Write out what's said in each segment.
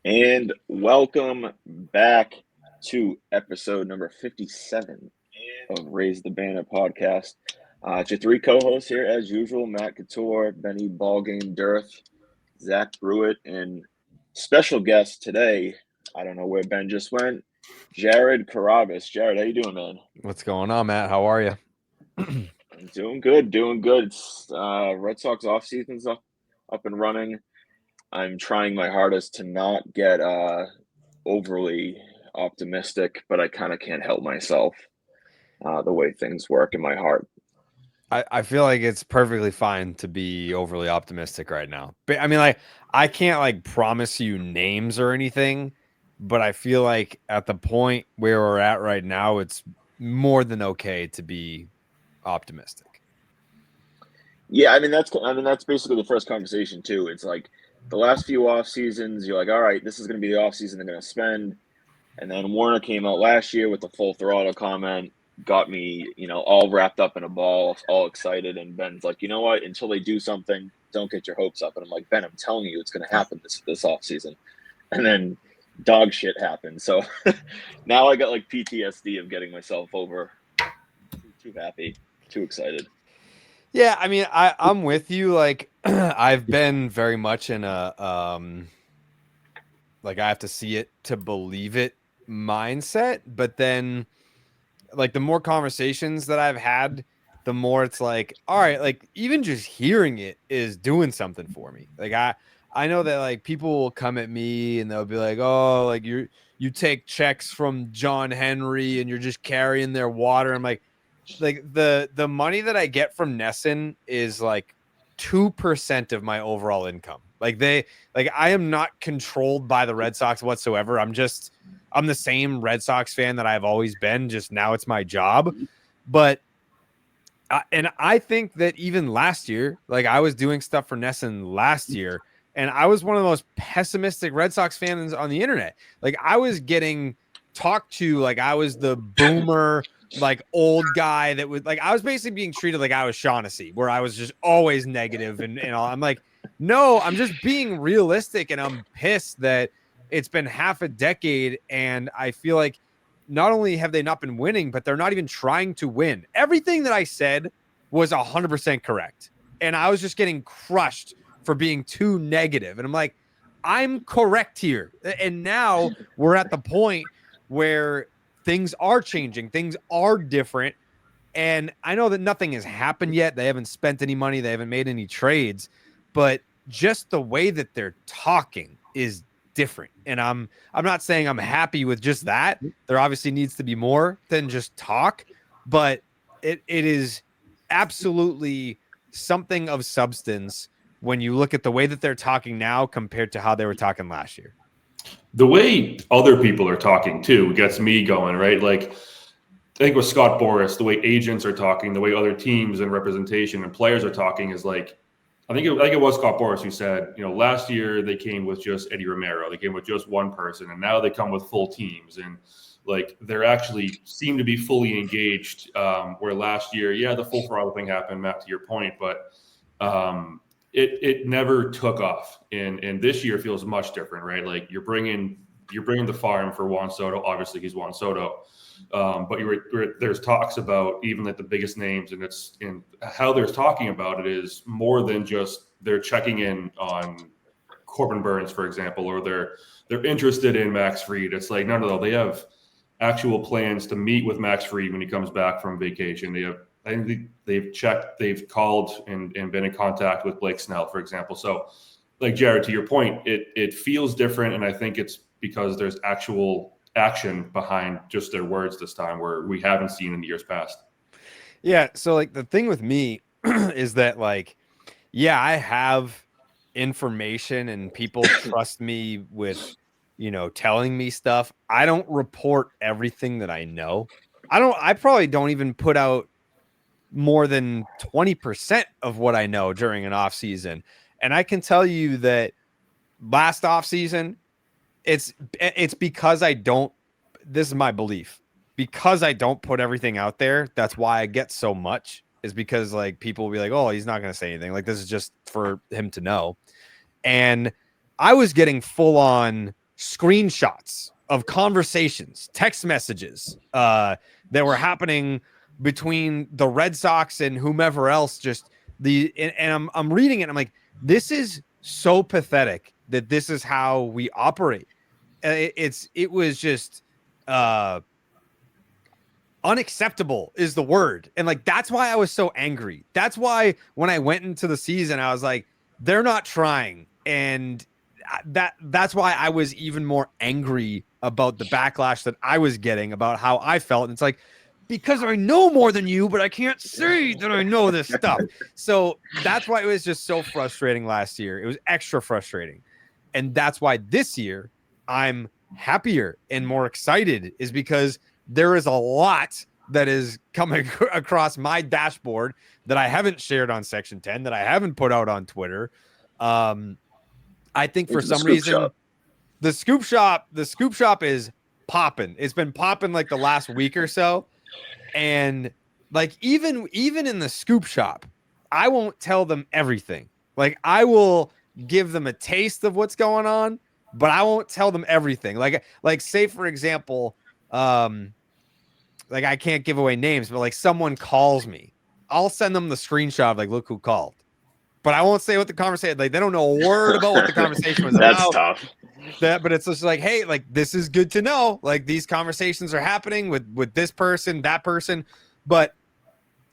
And welcome back to episode number 57 of Raise the Banner podcast. It's your three co-hosts here, as usual: Matt Couture, Benny Ballgame Dearth, Zach Brewitt, and special guest today. I don't know where Ben just went. Jared Carrabis. Jared, how you doing, man? What's going on, Matt? How are you? I'm doing good, doing good. It's Red Sox offseason's up and running. I'm trying my hardest to not get overly optimistic, but I kind of can't help myself the way things work in my heart. I feel like it's perfectly fine to be overly optimistic right now. But I mean, like, I can't like promise you names or anything, but I feel like at the point where we're at right now, it's more than okay to be optimistic. Yeah, I mean that's basically the first conversation too. It's like the last few off seasons, you're like, all right, this is going to be the off season they're going to spend, and then Warner came out last year with the full throttle comment, got me, all wrapped up in a ball, all excited. And Ben's like, you know what? Until they do something, don't get your hopes up. And I'm like, Ben, I'm telling you, it's going to happen this off season. And then dog shit happened. So now I got like PTSD of getting myself over. Too happy, too excited. Yeah, I mean, I'm with you. Like, I've been very much in a like I have to see it to believe it mindset, but then like the more conversations that I've had, the more it's like, all right, like even just hearing it is doing something for me. Like I know that like people will come at me and they'll be like, "Oh, like you take checks from John Henry and you're just carrying their water." I'm like the money that I get from Nesson is like 2% of my overall income. Like I am not controlled by the Red Sox whatsoever. I'm the same Red Sox fan that I've always been, just now it's my job. But and I think that even last year, like I was doing stuff for Nesson last year, and I was one of the most pessimistic Red Sox fans on the internet. Like I was getting talked to like I was the boomer, like old guy that would like I was basically being treated like I was Shaughnessy, where I was just always negative and all. I'm like, no, I'm just being realistic, and I'm pissed that it's been half a decade, and I feel like not only have they not been winning, but they're not even trying to win. Everything that I said was 100% correct. And I was just getting crushed for being too negative. And I'm like, I'm correct here. And now we're at the point where things are changing, things are different. And I know that nothing has happened yet. They haven't spent any money, they haven't made any trades, but just the way that they're talking is different. And I'm not saying I'm happy with just that. There obviously needs to be more than just talk, but it is absolutely something of substance when you look at the way that they're talking now compared to how they were talking last year. The way other people are talking too gets me going, right? Like I think with Scott Boras, the way agents are talking, the way other teams and representation and players are talking is like, I think it was Scott Boras who said, last year they came with just Eddie Romero, they came with just one person, and now they come with full teams, and like they're actually seem to be fully engaged. Where last year, yeah, the full throttle thing happened, Matt, to your point, but it never took off, and this year feels much different, right? Like you're bringing the farm for Juan Soto. Obviously, he's Juan Soto. But there's talks about even like the biggest names, and it's in how they're talking about it is more than just they're checking in on Corbin Burns, for example, or they're interested in Max Fried. It's like no, they have actual plans to meet with Max Fried when he comes back from vacation. I think they've checked, they've called and been in contact with Blake Snell, for example. So, like Jared, to your point, it feels different, and I think it's because there's actual action behind just their words this time, where we haven't seen in the years past. Yeah. So like the thing with me is that like, yeah, I have information and people trust me with, telling me stuff. I don't report everything that I know. I probably don't even put out more than 20% of what I know during an off season. And I can tell you that last off season, it's because I don't, this is my belief, because I don't put everything out there. That's why I get so much, is because like people will be like, oh, he's not going to say anything, like this is just for him to know. And I was getting full on screenshots of conversations, text messages that were happening between the Red Sox and whomever else. And I'm reading it. I'm like, this is so pathetic that this is how we operate. It was just unacceptable is the word. And like, that's why I was so angry. That's why when I went into the season, I was like, they're not trying. And that's why I was even more angry about the backlash that I was getting about how I felt. And it's like, because I know more than you, but I can't say that I know this stuff. So that's why it was just so frustrating last year. It was extra frustrating. And that's why this year I'm happier and more excited, is because there is a lot that is coming across my dashboard that I haven't shared on Section 10, that I haven't put out on Twitter. I think for some reason, the scoop shop is popping. It's been popping like the last week or so. And like, even in the scoop shop, I won't tell them everything. Like, I will give them a taste of what's going on, but I won't tell them everything. Like say for example, like, I can't give away names, but like, someone calls me, I'll send them the screenshot of like, look who called. But I won't say what the conversation, like, they don't know a word about what the conversation was That's about. tough. But it's just like, hey, like, this is good to know. Like, these conversations are happening with this person, that person. But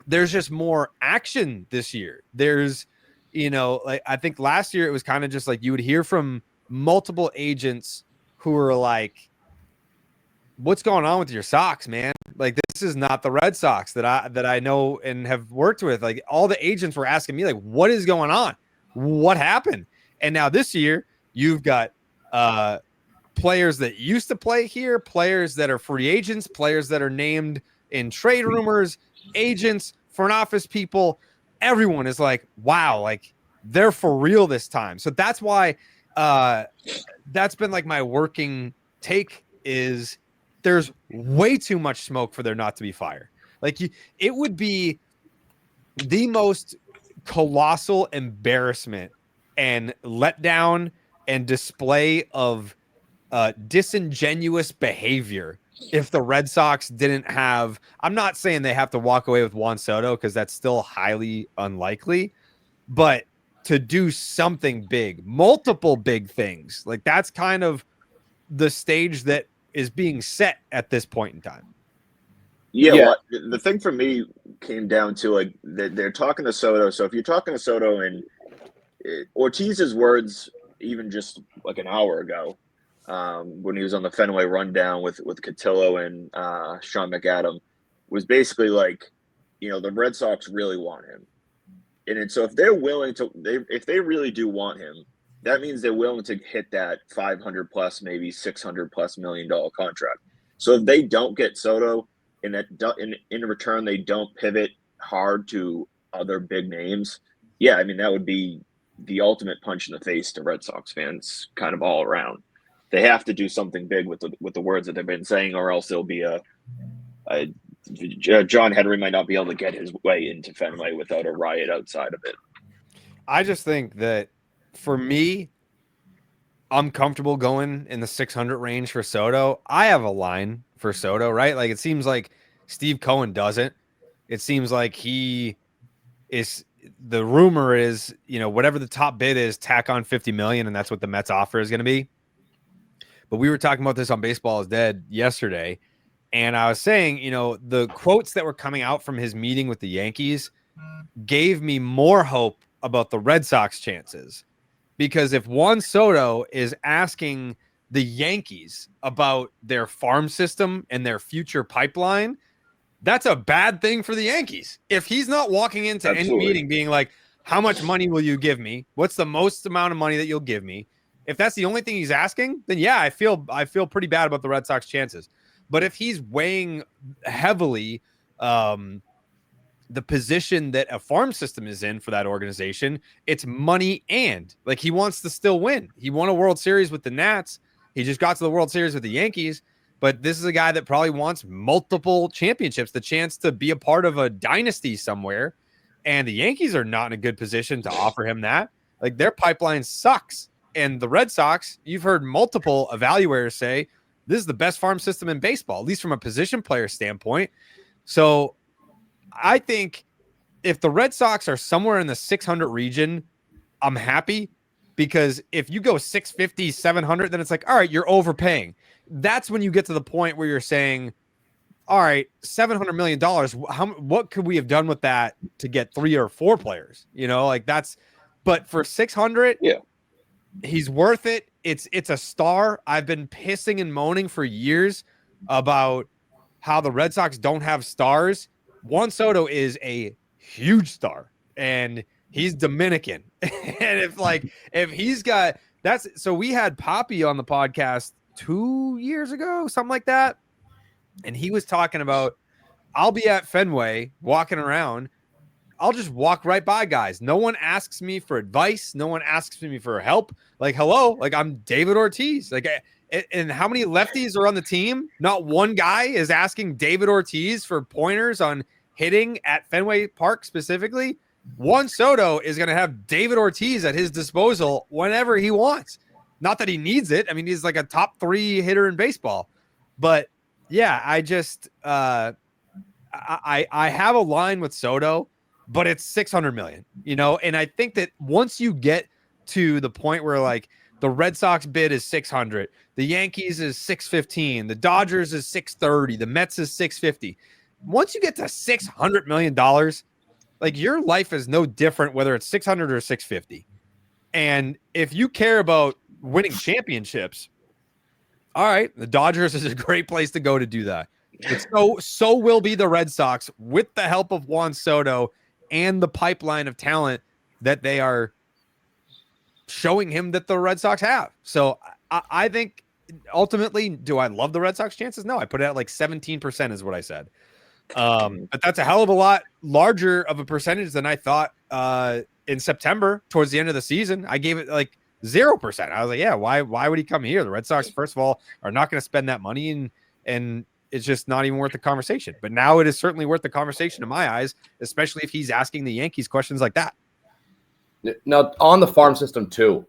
there's just more action this year. There's, like, I think last year it was kind of just like you would hear from multiple agents who were like, what's going on with your Sox, man? Like, this is not the Red Sox that I know and have worked with. Like, all the agents were asking me, like, what is going on? What happened? And now this year, you've got players that used to play here, players that are free agents, players that are named in trade rumors, agents, front office people. Everyone is like, wow, like, they're for real this time. So that's why that's been like my working take, is there's way too much smoke for there not to be fire. Like, it would be the most colossal embarrassment and letdown and display of disingenuous behavior if the Red Sox didn't have, I'm not saying they have to walk away with Juan Soto, because that's still highly unlikely, but to do something big, multiple big things, like, that's kind of the stage that is being set at this point in time. Yeah. Well, the thing for me came down to, like, they're talking to Soto. So if you're talking to Soto, and Ortiz's words, even just like an hour ago, when he was on the Fenway rundown with Cotillo and Sean McAdam, was basically like, the Red Sox really want him. And so if they're willing to, if they really do want him, that means they're willing to hit that $500 plus, maybe $600+ million contract. So if they don't get Soto, and that in return they don't pivot hard to other big names, yeah, I mean, that would be the ultimate punch in the face to Red Sox fans, kind of all around. They have to do something big with the words that they've been saying, or else there'll be John Henry might not be able to get his way into Fenway without a riot outside of it. I just think that, for me, I'm comfortable going in the 600 range for Soto. I have a line for Soto, right? Like, it seems like Steve Cohen doesn't. It seems like he is, the rumor is, whatever the top bid is, tack on $50 million, and that's what the Mets offer is going to be. But we were talking about this on Baseball is Dead yesterday, and I was saying, the quotes that were coming out from his meeting with the Yankees gave me more hope about the Red Sox chances. Because if Juan Soto is asking the Yankees about their farm system and their future pipeline, that's a bad thing for the Yankees. If he's not walking into any meeting being like, how much money will you give me? What's the most amount of money that you'll give me? If that's the only thing he's asking, then yeah, I feel pretty bad about the Red Sox chances. But if he's weighing heavily the position that a farm system is in for that organization, it's money, and like, he wants to still win. He won a World Series with the Nats. He just got to the World Series with the Yankees. But this is a guy that probably wants multiple championships, the chance to be a part of a dynasty somewhere. And the Yankees are not in a good position to offer him that. Like, their pipeline sucks. And the Red Sox, you've heard multiple evaluators say this is the best farm system in baseball, at least from a position player standpoint. So I think if the Red Sox are somewhere in the 600 region, I'm happy, because if you go 650, 700, then it's like, all right, you're overpaying. That's when you get to the point where you're saying, all right, $700 million. What could we have done with that to get 3 or 4 players? Like that's, but for 600, Yeah. he's worth it. It's a star. I've been pissing and moaning for years about how the Red Sox don't have stars. Juan Soto is a huge star, and he's Dominican. And if he's got so we had Poppy on the podcast 2 years ago, something like that. And he was talking about, I'll be at Fenway walking around. I'll just walk right by guys. No one asks me for advice. No one asks me for help. Like, hello, like I'm David Ortiz. Like, and how many lefties are on the team? Not one guy is asking David Ortiz for pointers on hitting at Fenway Park specifically. Juan Soto is going to have David Ortiz at his disposal whenever he wants. Not that he needs it. I mean, he's like a top 3 hitter in baseball. But yeah, I just I have a line with Soto, but it's 600 million, and I think that once you get to the point where like the Red Sox bid is 600, the Yankees is 615, the Dodgers is 630, the Mets is 650. Once you get to $600 million, like your life is no different whether it's 600 or 650. And if you care about winning championships, all right, the Dodgers is a great place to go to do that. But so will be the Red Sox with the help of Juan Soto and the pipeline of talent that they are showing him that the Red Sox have. So I think ultimately, do I love the Red Sox chances? No, I put it at like 17% is what I said. But that's a hell of a lot larger of a percentage than I thought in September towards the end of the season. I gave it like 0%. I was like, yeah, why would he come here? The Red Sox, first of all, are not going to spend that money, and it's just not even worth the conversation. But now it is certainly worth the conversation in my eyes, especially if he's asking the Yankees questions like that. Now, on the farm system too,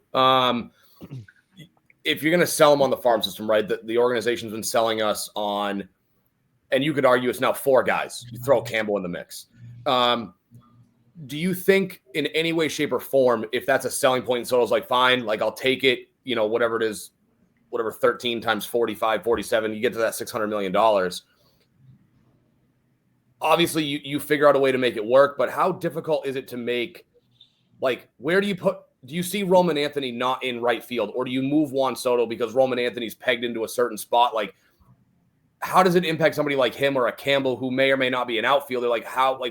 if you're going to sell them on the farm system, right, the organization's been selling us on, and you could argue it's now 4 guys. You throw Campbell in the mix. Do you think in any way, shape, or form, if that's a selling point, and Soto's like, fine, like I'll take it, whatever it is, whatever 13 times 45, 47, you get to that $600 million. Obviously, you figure out a way to make it work, but how difficult is it to make, like, where do you see Roman Anthony not in right field, or do you move Juan Soto because Roman Anthony's pegged into a certain spot? Like, how does it impact somebody like him or a Campbell who may or may not be an outfielder? Like,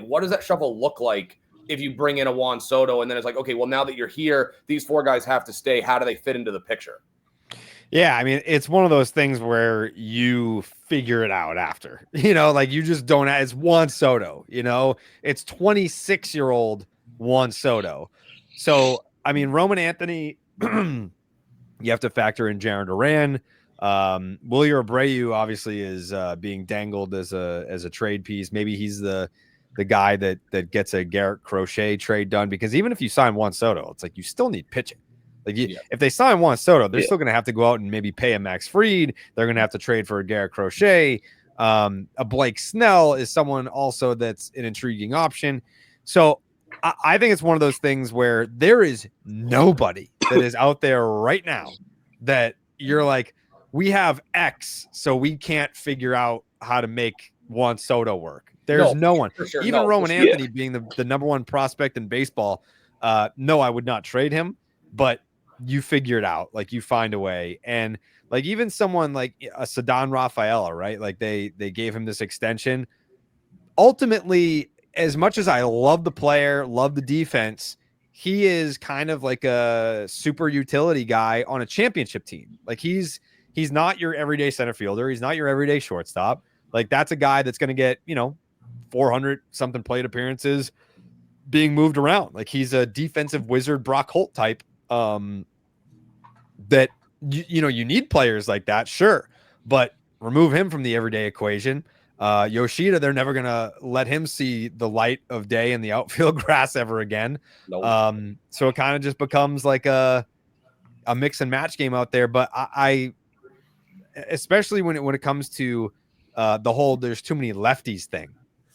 what does that shuffle look like if you bring in a Juan Soto and then it's like, okay, well, now that you're here, these 4 guys have to stay. How do they fit into the picture? Yeah, I mean, it's one of those things where you figure it out after, like you just don't. It's Juan Soto, it's 26-year-old Juan Soto. So, I mean, Roman Anthony, you have to factor in Jared Duran. Wilyer Abreu obviously is being dangled as a trade piece. Maybe he's the guy that gets a Garrett Crochet trade done, because even if you sign Juan Soto, it's like you still need pitching. Like if they sign Juan Soto, they're still going to have to go out and maybe pay a Max Fried. They're going to have to trade for a Garrett Crochet. A Blake Snell is someone also that's an intriguing option. So I think it's one of those things where there is nobody that is out there right now that you're like, we have X, so we can't figure out how to make Juan Soto work. There's no one. Sure. Even Roman Anthony being the number 1 prospect in baseball, no, I would not trade him, but you figure it out. Like, you find a way. And like even someone like a Ceddanne Rafaela, right? Like they gave him this extension. Ultimately, as much as I love the player, love the defense, he is kind of like a super utility guy on a championship team. Like he's not your everyday center fielder. He's not your everyday shortstop. Like that's a guy that's going to get, 400 something plate appearances being moved around. Like he's a defensive wizard, Brock Holt type. That you need players like that, sure, but remove him from the everyday equation. Yoshida, they're never gonna let him see the light of day in the outfield grass ever again. Nope. So it kind of just becomes like a a mix and match game out there. But I especially when it comes to the whole there's too many lefties thing,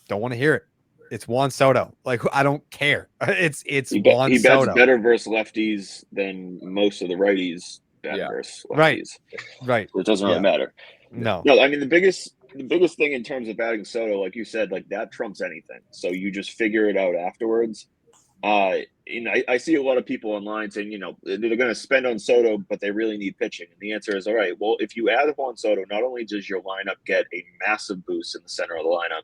don't want to hear it. It's Juan Soto. Like, I don't care. It's Juan he bats Soto. better versus lefties than most of the righties bat versus lefties. Right. So it doesn't really matter. No. I mean, the biggest thing in terms of batting Soto, like you said, like that trumps anything. So you just figure it out afterwards. I see a lot of people online saying, they're going to spend on Soto, but they really need pitching. And the answer is, all right, well, if you add Juan Soto, not only does your lineup get a massive boost in the center of the lineup,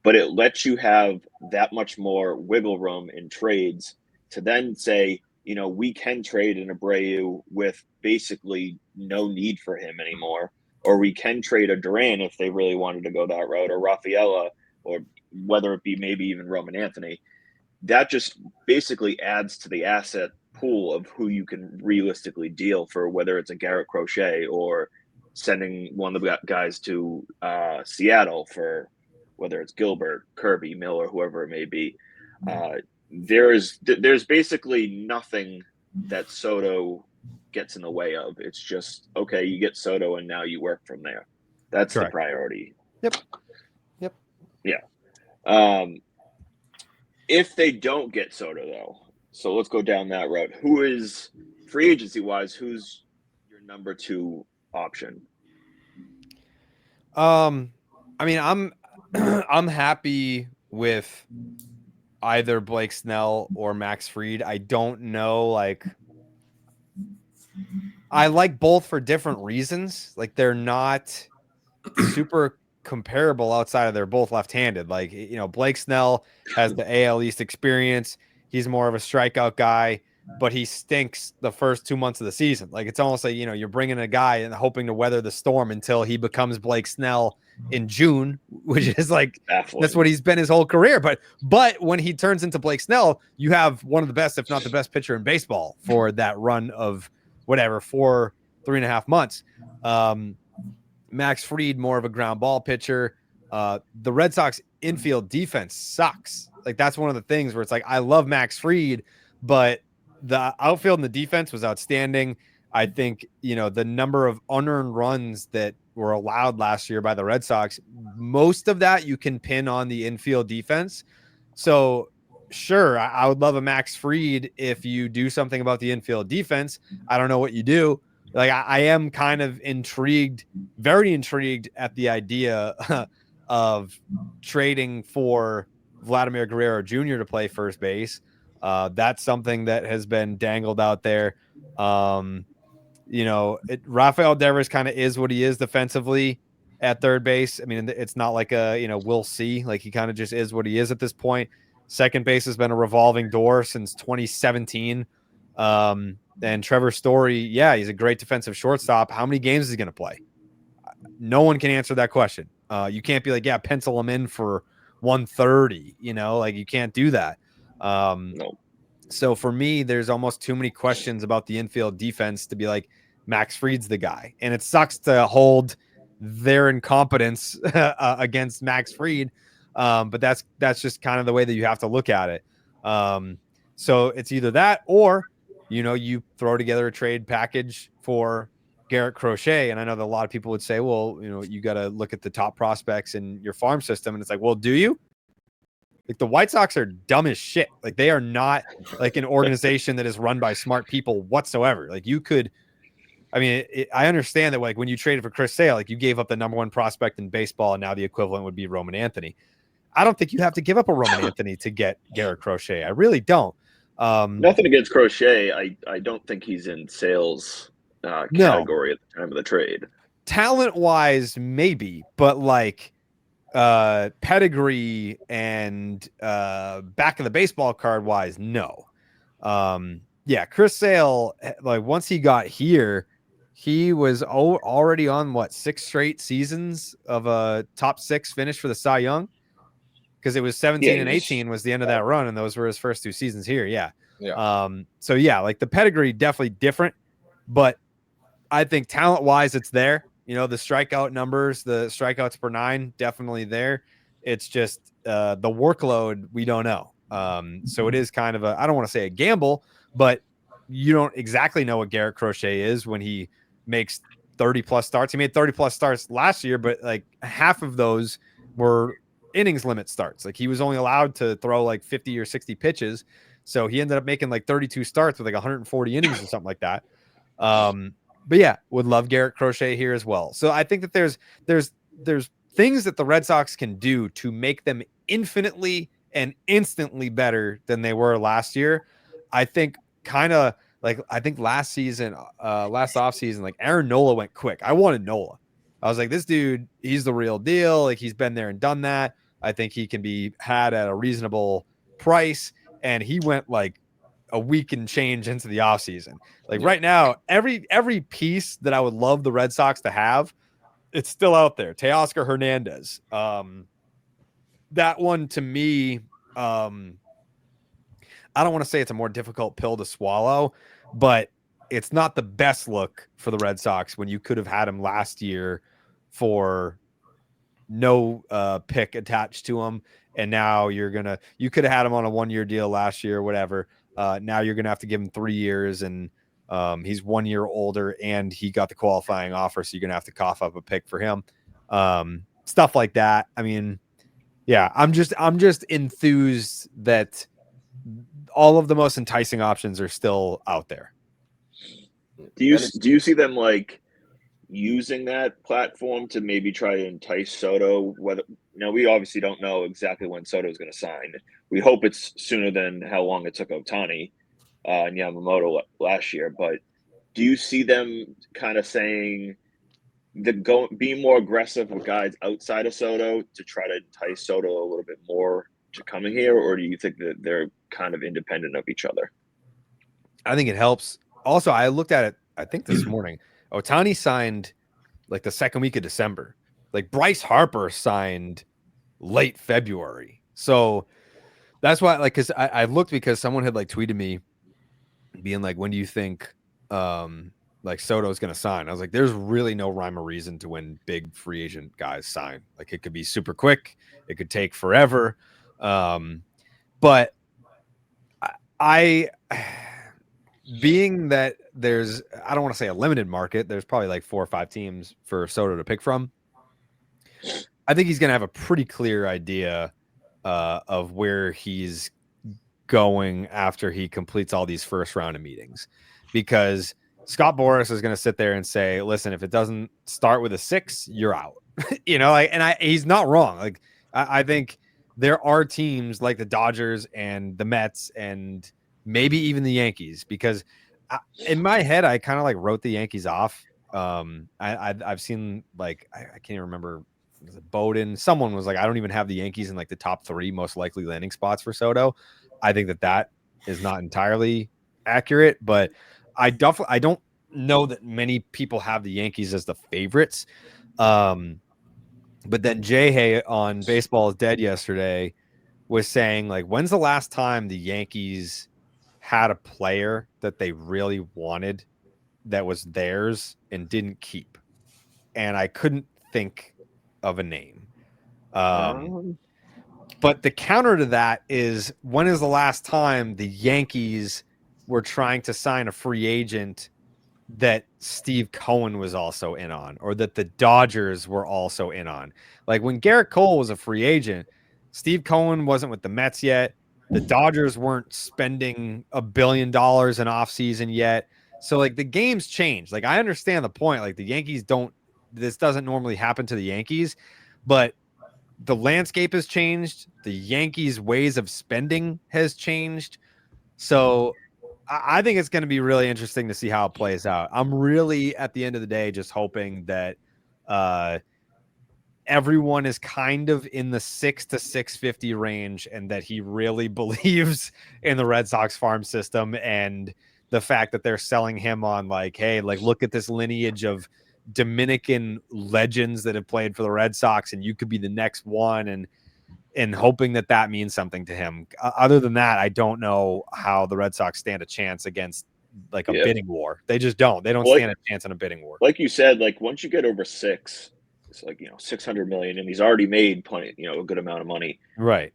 but it lets you have that much more wiggle room in trades to then say, we can trade an Abreu with basically no need for him anymore. Or we can trade a Duran if they really wanted to go that route, or Rafaela, or whether it be maybe even Roman Anthony. That just basically adds to the asset pool of who you can realistically deal for, whether it's a Garrett Crochet or sending one of the guys to Seattle for whether it's Gilbert, Kirby, Miller, whoever it may be. There's basically nothing that Soto gets in the way of. It's just, okay, you get Soto and now you work from there. That's correct. The priority. Yep. Yeah. If they don't get Soto, though, so let's go down that route. Who is, free agency wise, who's your number 2 option? I mean, I'm happy with either Blake Snell or Max Fried. I don't know, I like both for different reasons. Like, they're not super comparable outside of they're both left-handed. Like, Blake Snell has the AL East experience. He's more of a strikeout guy, but he stinks the first 2 months of the season. Like, it's almost like, you're bringing a guy and hoping to weather the storm until he becomes Blake Snell in June, which is like, that's what he's been his whole career. But when he turns into Blake Snell, you have one of the best, if not the best pitcher in baseball for that run of whatever, 3.5 months. Max Fried, more of a ground ball pitcher. The Red Sox infield defense sucks. Like, that's one of the things where it's like, I love Max Fried, but the outfield and the defense was outstanding. I think, the number of unearned runs that were allowed last year by the Red Sox, most of that you can pin on the infield defense. So sure, I would love a Max Fried if you do something about the infield defense. I don't know what you do. Like, I am kind of intrigued, very intrigued at the idea of trading for Vladimir Guerrero Jr. to play first base. That's something that has been dangled out there. Rafael Devers kind of is what he is defensively at third base. I mean, it's not like we'll see. Like, he kind of just is what he is at this point. Second base has been a revolving door since 2017. And Trevor Story, he's a great defensive shortstop. How many games is he going to play? No one can answer that question. You can't be like, pencil him in for 130, like, you can't do that. No. So for me, there's almost too many questions about the infield defense to be like, Max Fried's the guy. And it sucks to hold their incompetence against Max Fried. But that's just kind of the way that you have to look at it. So it's either that or, you throw together a trade package for Garrett Crochet. And I know that a lot of people would say, well, you got to look at the top prospects in your farm system. And it's like, well, do you? Like, the White Sox are dumb as shit. Like, they are not like an organization that is run by smart people whatsoever. Like, you could, I understand that, like, when you traded for Chris Sale, like, you gave up the number 1 prospect in baseball, and now the equivalent would be Roman Anthony. I don't think you have to give up a Roman Anthony to get Garrett Crochet. I really don't. Nothing against Crochet. I don't think he's in Sale's category at the time of the trade. Talent-wise, maybe, but like pedigree and back of the baseball card wise, no. Chris Sale, like, once he got here, he was already on 6 straight seasons of a top 6 finish for the Cy Young, because it was 17 and 18 was the end of that run, and those were his first 2 seasons here. Like, the pedigree definitely different, but I think talent wise it's there. The strikeout numbers, the strikeouts per 9, definitely there. It's just the workload, we don't know. So it is kind of I don't want to say a gamble, but you don't exactly know what Garrett Crochet is when he makes 30 plus starts. He made 30 plus starts last year, but like half of those were innings limit starts. Like he was only allowed to throw like 50 or 60 pitches. So he ended up making like 32 starts with like 140 innings or something like that. But yeah, would love Garrett Crochet here as well. So I think that there's things that the Red Sox can do to make them infinitely and instantly better than they were last year. I think kind of like I think last offseason, like Aaron Nola went quick. I wanted Nola. I was like, this dude, he's the real deal. Like he's been there and done that. I think he can be had at a reasonable price. And he went like a week and change into the offseason. Like right now, every piece that I would love the Red Sox to have, it's still out there. Teoscar Hernandez. That one to me, I don't want to say it's a more difficult pill to swallow, but it's not the best look for the Red Sox when you could have had him last year for no pick attached to him. And now you could have had him on a 1-year deal last year or whatever. Now you're going to have to give him 3 years, and he's 1 year older and he got the qualifying offer. So you're going to have to cough up a pick for him. Stuff like that. I mean, yeah, I'm just enthused that all of the most enticing options are still out there. Do you see them like using that platform to maybe try to entice Soto? Whether we obviously don't know exactly when Soto is going to sign. We hope it's sooner than how long it took Ohtani and Yamamoto last year. But do you see them kind of saying being more aggressive with guys outside of Soto to try to entice Soto a little bit more to coming here, or do you think that they're kind of independent of each other? I think it helps. Also, I looked at it, I think this morning. Ohtani signed like the second week of December. Like Bryce Harper signed late February. So that's why, like, because I looked because someone had like tweeted me being like, when do you think like Soto's going to sign? I was like, there's really no rhyme or reason to when big free agent guys sign. Like it could be super quick. It could take forever. But I being that there's, I don't want to say a limited market, there's probably like 4 or 5 teams for Soto to pick from. I think he's going to have a pretty clear idea of where he's going after he completes all these first round of meetings, because Scott Boras is going to sit there and say, listen, if it doesn't start with a 6, you're out. He's not wrong. Like I think there are teams like the Dodgers and the Mets and maybe even the Yankees, because in my head, I kind of like wrote the Yankees off. I've seen like, I can't even remember. Was it Bowden? Someone was like, I don't even have the Yankees in like the top 3 most likely landing spots for Soto. I think that is not entirely accurate, but I don't know that many people have the Yankees as the favorites. But then Jay Hay on Baseball is Dead yesterday was saying, like, when's the last time the Yankees had a player that they really wanted that was theirs and didn't keep? And I couldn't think of a name. But the counter to that is, when is the last time the Yankees were trying to sign a free agent that Steve Cohen was also in on, or that the Dodgers were also in on? Like when Garrett Cole was a free agent, Steve Cohen wasn't with the Mets yet. The Dodgers weren't spending $1 billion in offseason yet. So like the game's changed. Like I understand the point. Like the Yankees this doesn't normally happen to the Yankees, but the landscape has changed. The Yankees' ways of spending has changed. So I think it's going to be really interesting to see how it plays out. I'm really, at the end of the day, just hoping that everyone is kind of in the 6 to 650 range, and that he really believes in the Red Sox farm system and the fact that they're selling him on like, hey, like look at this lineage of Dominican legends that have played for the Red Sox, and you could be the next one, and hoping that means something to him. Other than that, I don't know how the Red Sox stand a chance against like a bidding war. They just don't. They don't stand a chance in a bidding war. Like you said, like once you get over 6, it's like, $600 million, and he's already made plenty, a good amount of money. Right.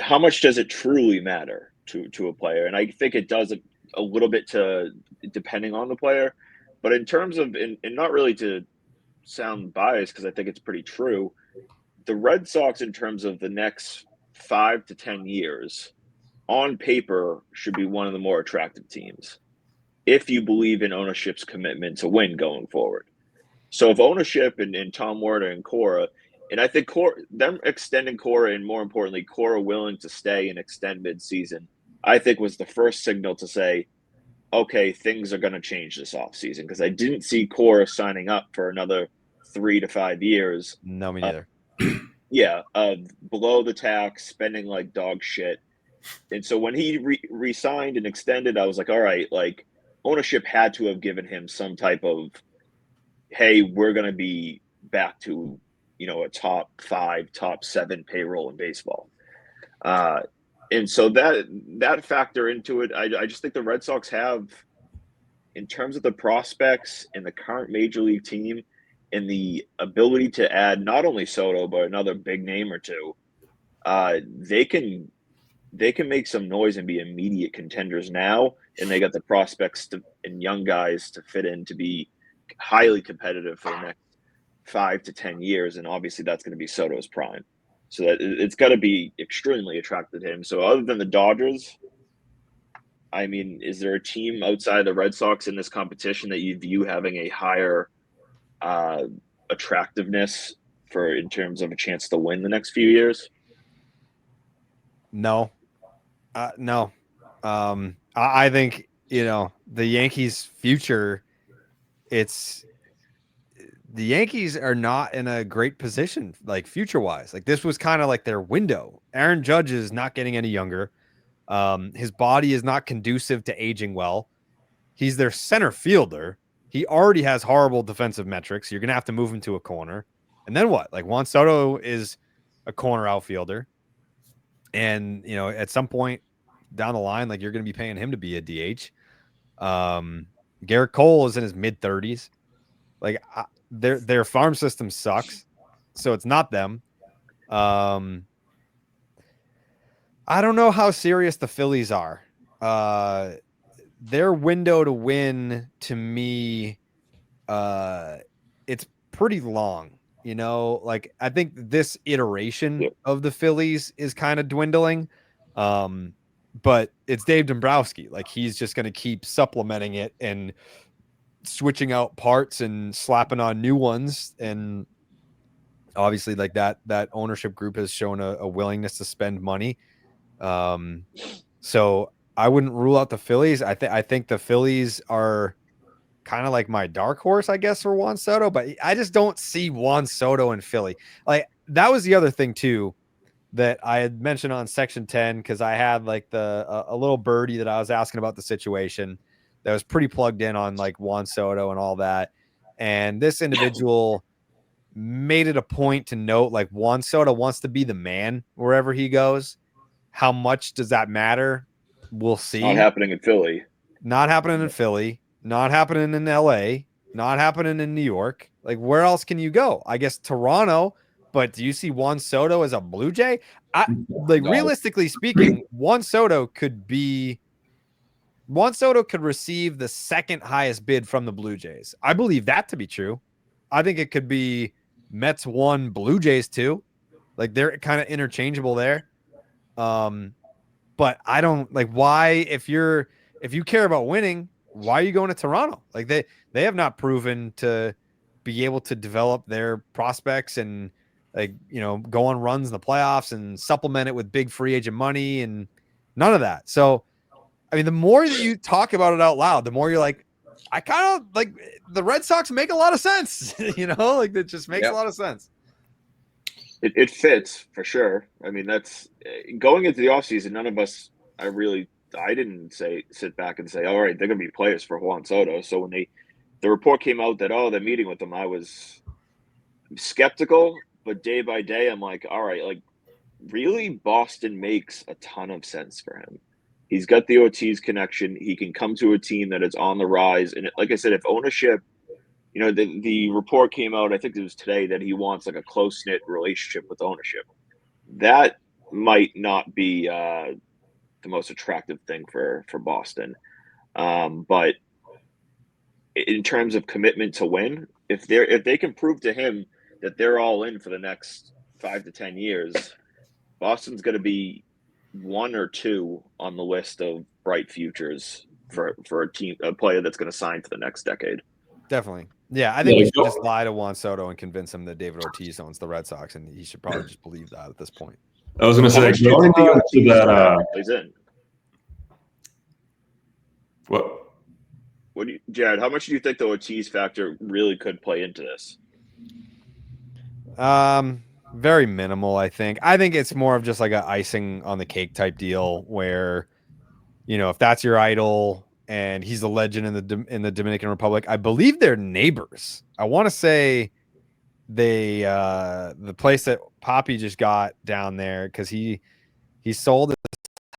How much does it truly matter to a player? And I think it does a little bit to depending on the player. But in terms of, and not really to sound biased because I think it's pretty true, the Red Sox, in terms of the next 5 to 10 years, on paper, should be one of the more attractive teams if you believe in ownership's commitment to win going forward. So if ownership and Tom Werner and Cora, and I think them extending Cora, and more importantly, Cora willing to stay and extend midseason, I think was the first signal to say, okay, things are going to change this offseason, because I didn't see Cora signing up for another 3 to 5 years. No, me neither. Below the tax, spending like dog shit. And so when he re-signed and extended, I was like, all right, like ownership had to have given him some type of, hey, we're going to be back to, a top 5, top 7 payroll in baseball. And so that factor into it, I just think the Red Sox have, in terms of the prospects in the current major league team and the ability to add not only Soto, but another big name or two, they can make some noise and be immediate contenders now. And they got the prospects and young guys to fit in to be highly competitive for the next 5 to 10 years. And obviously that's going to be Soto's prime. So that it's got to be extremely attractive to him. So other than the Dodgers, I mean, is there a team outside the Red Sox in this competition that you view having a higher attractiveness in terms of a chance to win the next few years? No. No. I think, the Yankees' future, the Yankees are not in a great position, like future-wise. Like this was kind of like their window. Aaron Judge is not getting any younger. His body is not conducive to aging well. He's their center fielder. He already has horrible defensive metrics. You're going to have to move him to a corner. And then what? Like Juan Soto is a corner outfielder. And, at some point down the line, like you're going to be paying him to be a DH. Garrett Cole is in his mid-30s. Like their farm system sucks. So it's not them. I don't know how serious the Phillies are. Their window to win, to me, it's pretty long. Like I think this iteration of the Phillies is kind of dwindling. But it's Dave Dombrowski. Like he's just going to keep supplementing it and switching out parts and slapping on new ones. And obviously like that ownership group has shown a willingness to spend money. So I wouldn't rule out the Phillies. I think the Phillies are kind of like my dark horse, I guess, for Juan Soto, but I just don't see Juan Soto in Philly. Like that was the other thing too that I had mentioned on Section 10, because I had like a little birdie that I was asking about the situation that was pretty plugged in on like Juan Soto and all that. And this individual made it a point to note like Juan Soto wants to be the man wherever he goes. How much does that matter? We'll see. Not happening in Philly. Not happening in Philly. Not happening in LA. Not happening in New York. Like, where else can you go? I guess Toronto. But do you see Juan Soto as a Blue Jay? Realistically speaking, Juan Soto could receive the second highest bid from the Blue Jays. I believe that to be true. I think it could be Mets 1, Blue Jays 2. Like they're kind of interchangeable there. But I don't like why, if you care about winning, why are you going to Toronto? Like they have not proven to be able to develop their prospects and go on runs in the playoffs and supplement it with big free agent money and none of that. So, I mean, the more that you talk about it out loud, the more you're like, I kind of like the Red Sox make a lot of sense, like that just makes a lot of sense. It fits for sure. I mean, that's going into the offseason. None of us, I didn't sit back and say, all right, they're going to be players for Juan Soto. So when the report came out that, they're meeting with them, I was skeptical, but day by day, I'm like, all right, like really Boston makes a ton of sense for him. He's got the Ortiz connection. He can come to a team that is on the rise. And like I said, if ownership, the report came out, I think it was today, that he wants like a close-knit relationship with ownership. That might not be the most attractive thing for Boston. But in terms of commitment to win, if they can prove to him that they're all in for the next 5 to 10 years, Boston's going to be one or two on the list of bright futures for a player that's going to sign for the next decade. Definitely. Yeah, I think we should just lie to Juan Soto and convince him that David Ortiz owns the Red Sox, and he should probably just believe that at this point. I was going to say, going to that. Plays in. What do you, Jared? How much do you think the Ortiz factor really could play into this? Very minimal, I think. I think it's more of just like a icing on the cake type deal where, if that's your idol and he's a legend in the Dominican Republic, I believe they're neighbors. I want to say the place that Poppy just got down there, because he sold his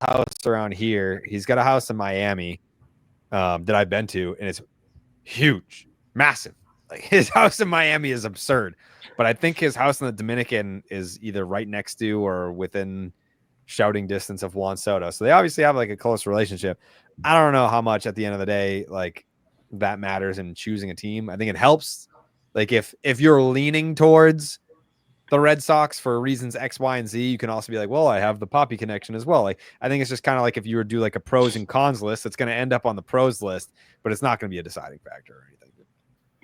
house around here. He's got a house in Miami that I've been to, and it's huge, massive. Like his house in Miami is absurd, but I think his house in the Dominican is either right next to or within shouting distance of Juan Soto. So they obviously have like a close relationship. I don't know how much at the end of the day, like that matters in choosing a team. I think it helps. Like if you're leaning towards the Red Sox for reasons X, Y, and Z, you can also be like, well, I have the Poppy connection as well. Like, I think it's just kind of like if you were to do like a pros and cons list, it's going to end up on the pros list, but it's not going to be a deciding factor or anything.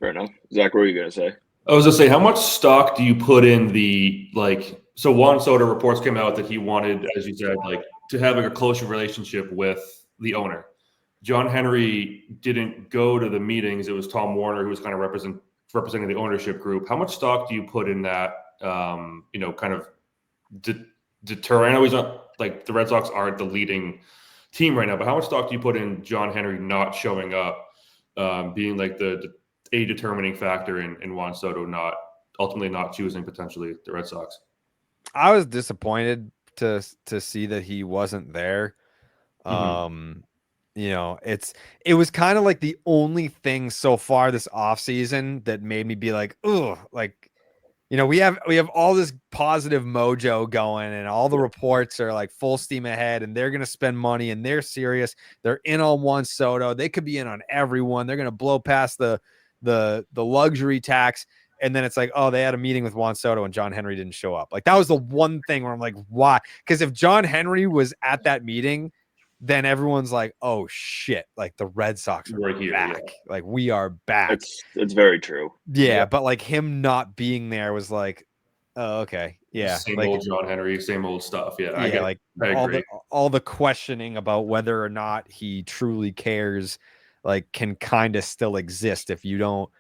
Fair enough. Zach, what were you going to say? I was going to say, how much stock do you put in so Juan Soto reports came out that he wanted, as you said, like to have like a closer relationship with the owner. John Henry didn't go to the meetings. It was Tom Warner who was kind of representing the ownership group. How much stock do you put in that? Kind of deter. I know he's not like the Red Sox aren't the leading team right now, but how much stock do you put in John Henry not showing up, being like the determining factor in Juan Soto ultimately not choosing potentially the Red Sox? I was disappointed to see that he wasn't there. Mm-hmm. It was kind of like the only thing so far this offseason that made me be like, oh, like, we have all this positive mojo going and all the reports are like full steam ahead and they're going to spend money and they're serious. They're in on Juan Soto. They could be in on everyone. They're going to blow past the luxury tax. And then it's like, oh, they had a meeting with Juan Soto and John Henry didn't show up. Like that was the one thing where I'm like, why? Because if John Henry was at that meeting, then everyone's like, oh shit, like the Red Sox are here, back. Yeah. Like we are back. It's very true. Yeah, but like him not being there was like, oh, okay. Yeah. Same old John Henry, same old stuff. Yeah. I agree. All the questioning about whether or not he truly cares, like can kind of still exist if you don't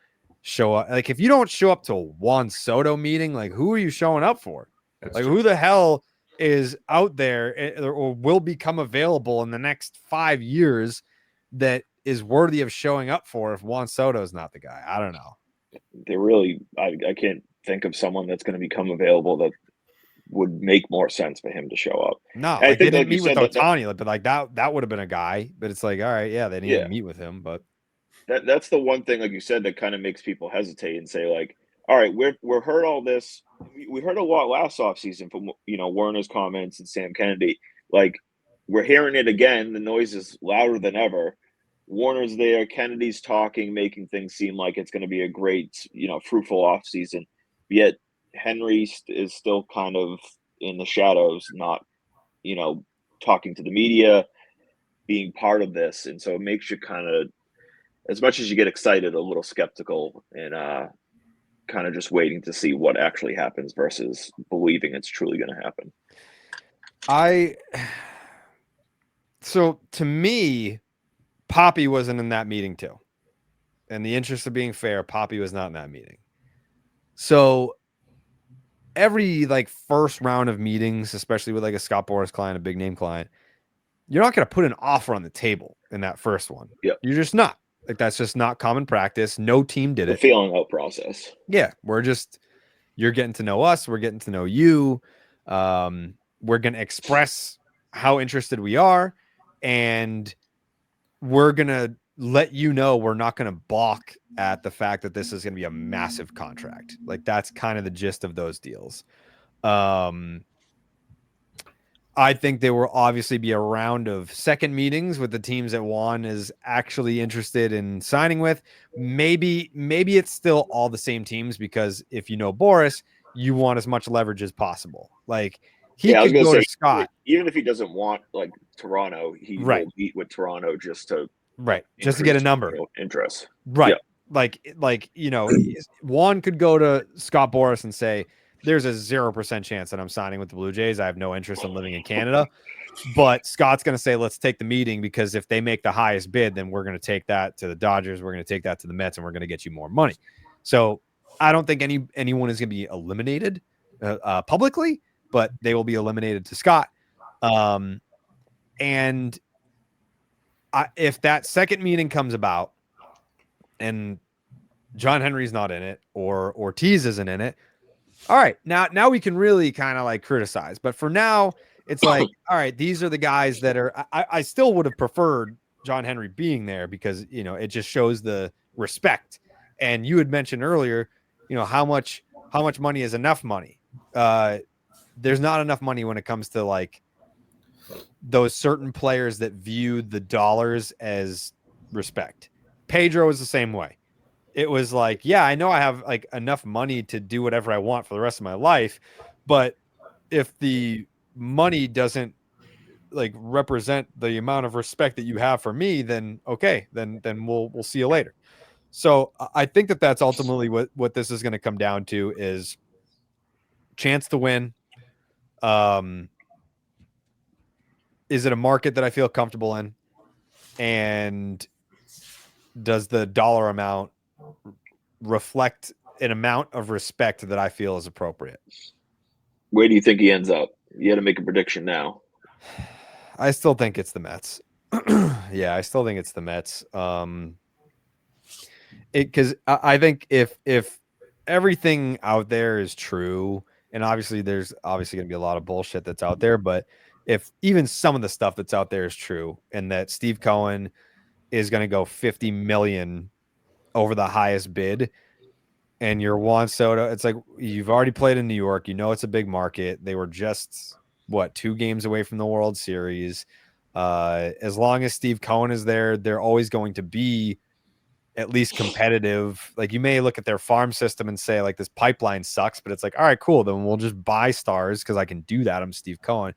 show up. Like if you don't show up to a Juan Soto meeting, like who are you showing up for? That's like true. Who the hell is out there or will become available in the next 5 years that is worthy of showing up for if Juan Soto is not the guy? I don't know. I can't think of someone that's going to become available that would make more sense for him to show up. No, like they didn't meet with Ohtani, but like that would have been a guy. But it's like, all right, yeah, they didn't meet with him. But that's the one thing, like you said, that kind of makes people hesitate and say, like, all right, we're heard all this. We heard a lot last offseason from Werner's comments and Sam Kennedy. Like we're hearing it again. The noise is louder than ever. Warner's there. Kennedy's talking, making things seem like it's going to be a great, fruitful offseason. Yet Henry is still kind of in the shadows, not, talking to the media, being part of this. And so it makes you kind of, as much as you get excited, a little skeptical and kind of just waiting to see what actually happens versus believing it's truly going to happen. So to me, Poppy wasn't in that meeting too. In the interest of being fair, Poppy was not in that meeting. So every like first round of meetings, especially with like a Scott Boras client, a big name client, you're not going to put an offer on the table in that first one. Yeah. You're just not. Like that's just not common practice. No team did it. Feeling out process. Yeah. You're getting to know us. We're getting to know you. We're going to express how interested we are. And we're going to let you know we're not going to balk at the fact that this is going to be a massive contract. Like that's kind of the gist of those deals. I I think there will obviously be a round of second meetings with the teams that Juan is actually interested in signing with. Maybe it's still all the same teams, because if you know Boris, you want as much leverage as possible. Like, he I was could gonna go say, to Scott, even if he doesn't want like Toronto, he right? will meet with Toronto just to Right, just to get a number. Interest. Right. Yeah. Like, Juan could go to Scott Boras and say, there's a 0% chance that I'm signing with the Blue Jays. I have no interest in living in Canada. But Scott's going to say, let's take the meeting, because if they make the highest bid, then we're going to take that to the Dodgers. We're going to take that to the Mets, and we're going to get you more money. So I don't think anyone is going to be eliminated publicly, but they will be eliminated to Scott. And if that second meeting comes about and John Henry's not in it, or Ortiz isn't in it, all right, now we can really kind of like criticize. But for now, it's like, all right, these are the guys that are. I still would have preferred John Henry being there, because it just shows the respect. And you had mentioned earlier, how much money is enough money. There's not enough money when it comes to like those certain players that view the dollars as respect. Pedro is the same way. It was like, yeah, I know I have like enough money to do whatever I want for the rest of my life, but if the money doesn't like represent the amount of respect that you have for me, then okay, then we'll see you later. So I think that that's ultimately what this is going to come down to, is chance to win. Is it a market that I feel comfortable in? And does the dollar amount reflect an amount of respect that I feel is appropriate? Where do you think he ends up? You got to make a prediction now. I still think it's the Mets. Yeah, I still think it's the Mets. Because I think if everything out there is true, and obviously there's obviously going to be a lot of bullshit that's out there, but if even some of the stuff that's out there is true, and that Steve Cohen is going to go 50 million over the highest bid, and you're Juan Soto, it's like, you've already played in New York. It's a big market. They were just 2 games away from the World Series. As long as Steve Cohen is there, they're always going to be at least competitive. Like, you may look at their farm system and say like, this pipeline sucks, but it's like, all right, cool. Then we'll just buy stars, because I can do that. I'm Steve Cohen.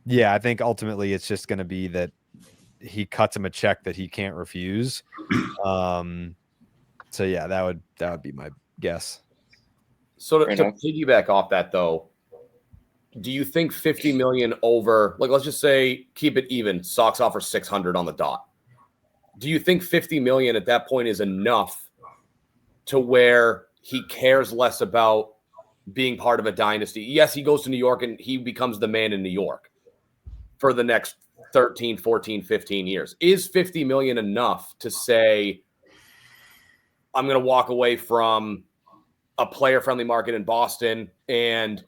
Yeah, I think ultimately it's just going to be that he cuts him a check that he can't refuse. So yeah, that would be my guess. So to piggyback off that though, do you think 50 million over, like, let's just say keep it even, Sox offer 600 on the dot. Do you think 50 million at that point is enough to where he cares less about being part of a dynasty? Yes, he goes to New York and he becomes the man in New York for the next 13, 14, 15 years. Is 50 million enough to say, I'm going to walk away from a player-friendly market in Boston and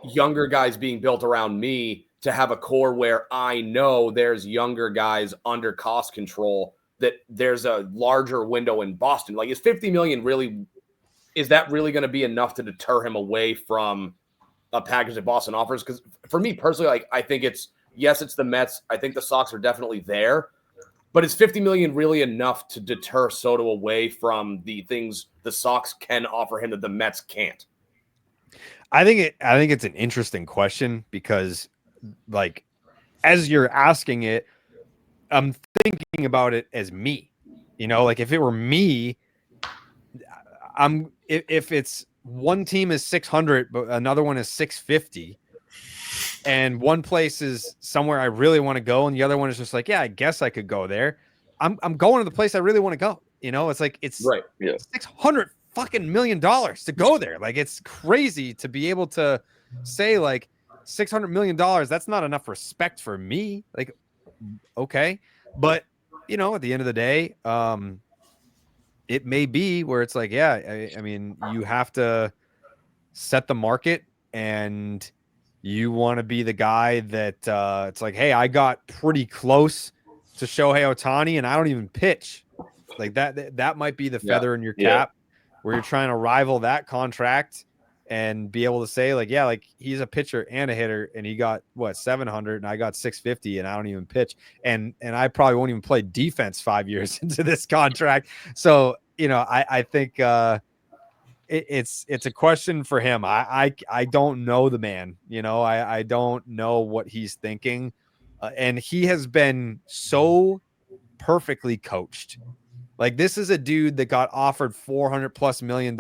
younger guys being built around me to have a core where I know there's younger guys under cost control, that there's a larger window in Boston? Like, is 50 million really, is that really going to be enough to deter him away from a package that Boston offers? Because for me personally, like, I think it's the Mets. I think the Sox are definitely there, but is 50 million really enough to deter Soto away from the things the Sox can offer him that the Mets can't? I think it's an interesting question, because like, as you're asking it, I'm thinking about it as me, like if it were me, if it's one team is 600, but another one is 650, and one place is somewhere I really want to go, and the other one is just like, yeah, I guess I could go there. I'm going to the place I really want to go. It's like, it's right. Yeah. $600 fucking million to go there. Like, it's crazy to be able to say like $600 million. That's not enough respect for me. Like, okay. But at the end of the day, it may be where it's like, yeah, I mean, you have to set the market, and you want to be the guy that it's like, hey, I got pretty close to Shohei Ohtani and I don't even pitch. Like that might be the feather in your cap, where you're trying to rival that contract. and be able to say like, yeah, like he's a pitcher and a hitter, and he got what 700, and I got 650, and I don't even pitch, and I probably won't even play defense 5 years into this contract. So I think it's a question for him. I don't know the man. I don't know what he's thinking, and he has been so perfectly coached. Like this is a dude that got offered $400+ million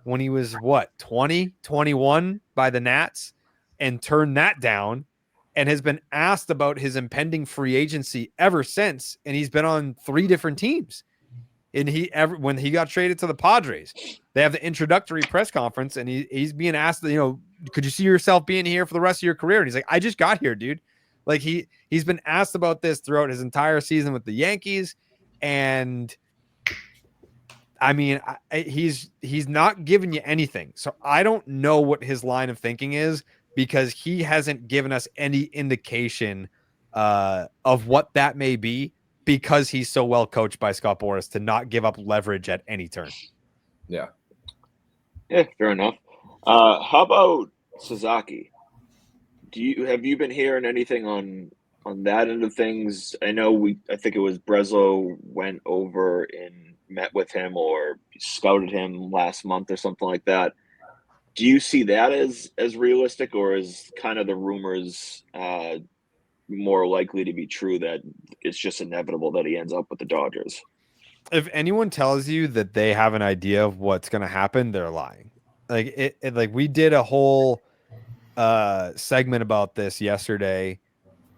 when he was 20, 21 by the Nats, and turned that down, and has been asked about his impending free agency ever since. And he's been on 3 different teams. And when he got traded to the Padres, they have the introductory press conference, and he's being asked, could you see yourself being here for the rest of your career? And he's like, I just got here, dude. Like he's been asked about this throughout his entire season with the Yankees. And I mean, he's not giving you anything. So I don't know what his line of thinking is, because he hasn't given us any indication of what that may be, because he's so well coached by Scott Boras to not give up leverage at any turn. Yeah. Yeah, fair enough. How about Sasaki? Have you been hearing anything on that end of things? I think it was Breslow went over and met with him or scouted him last month or something like that. Do you see that as realistic, or is kind of the rumors more likely to be true that it's just inevitable that he ends up with the Dodgers? If anyone tells you that they have an idea of what's going to happen, they're lying. Like like we did a whole segment about this yesterday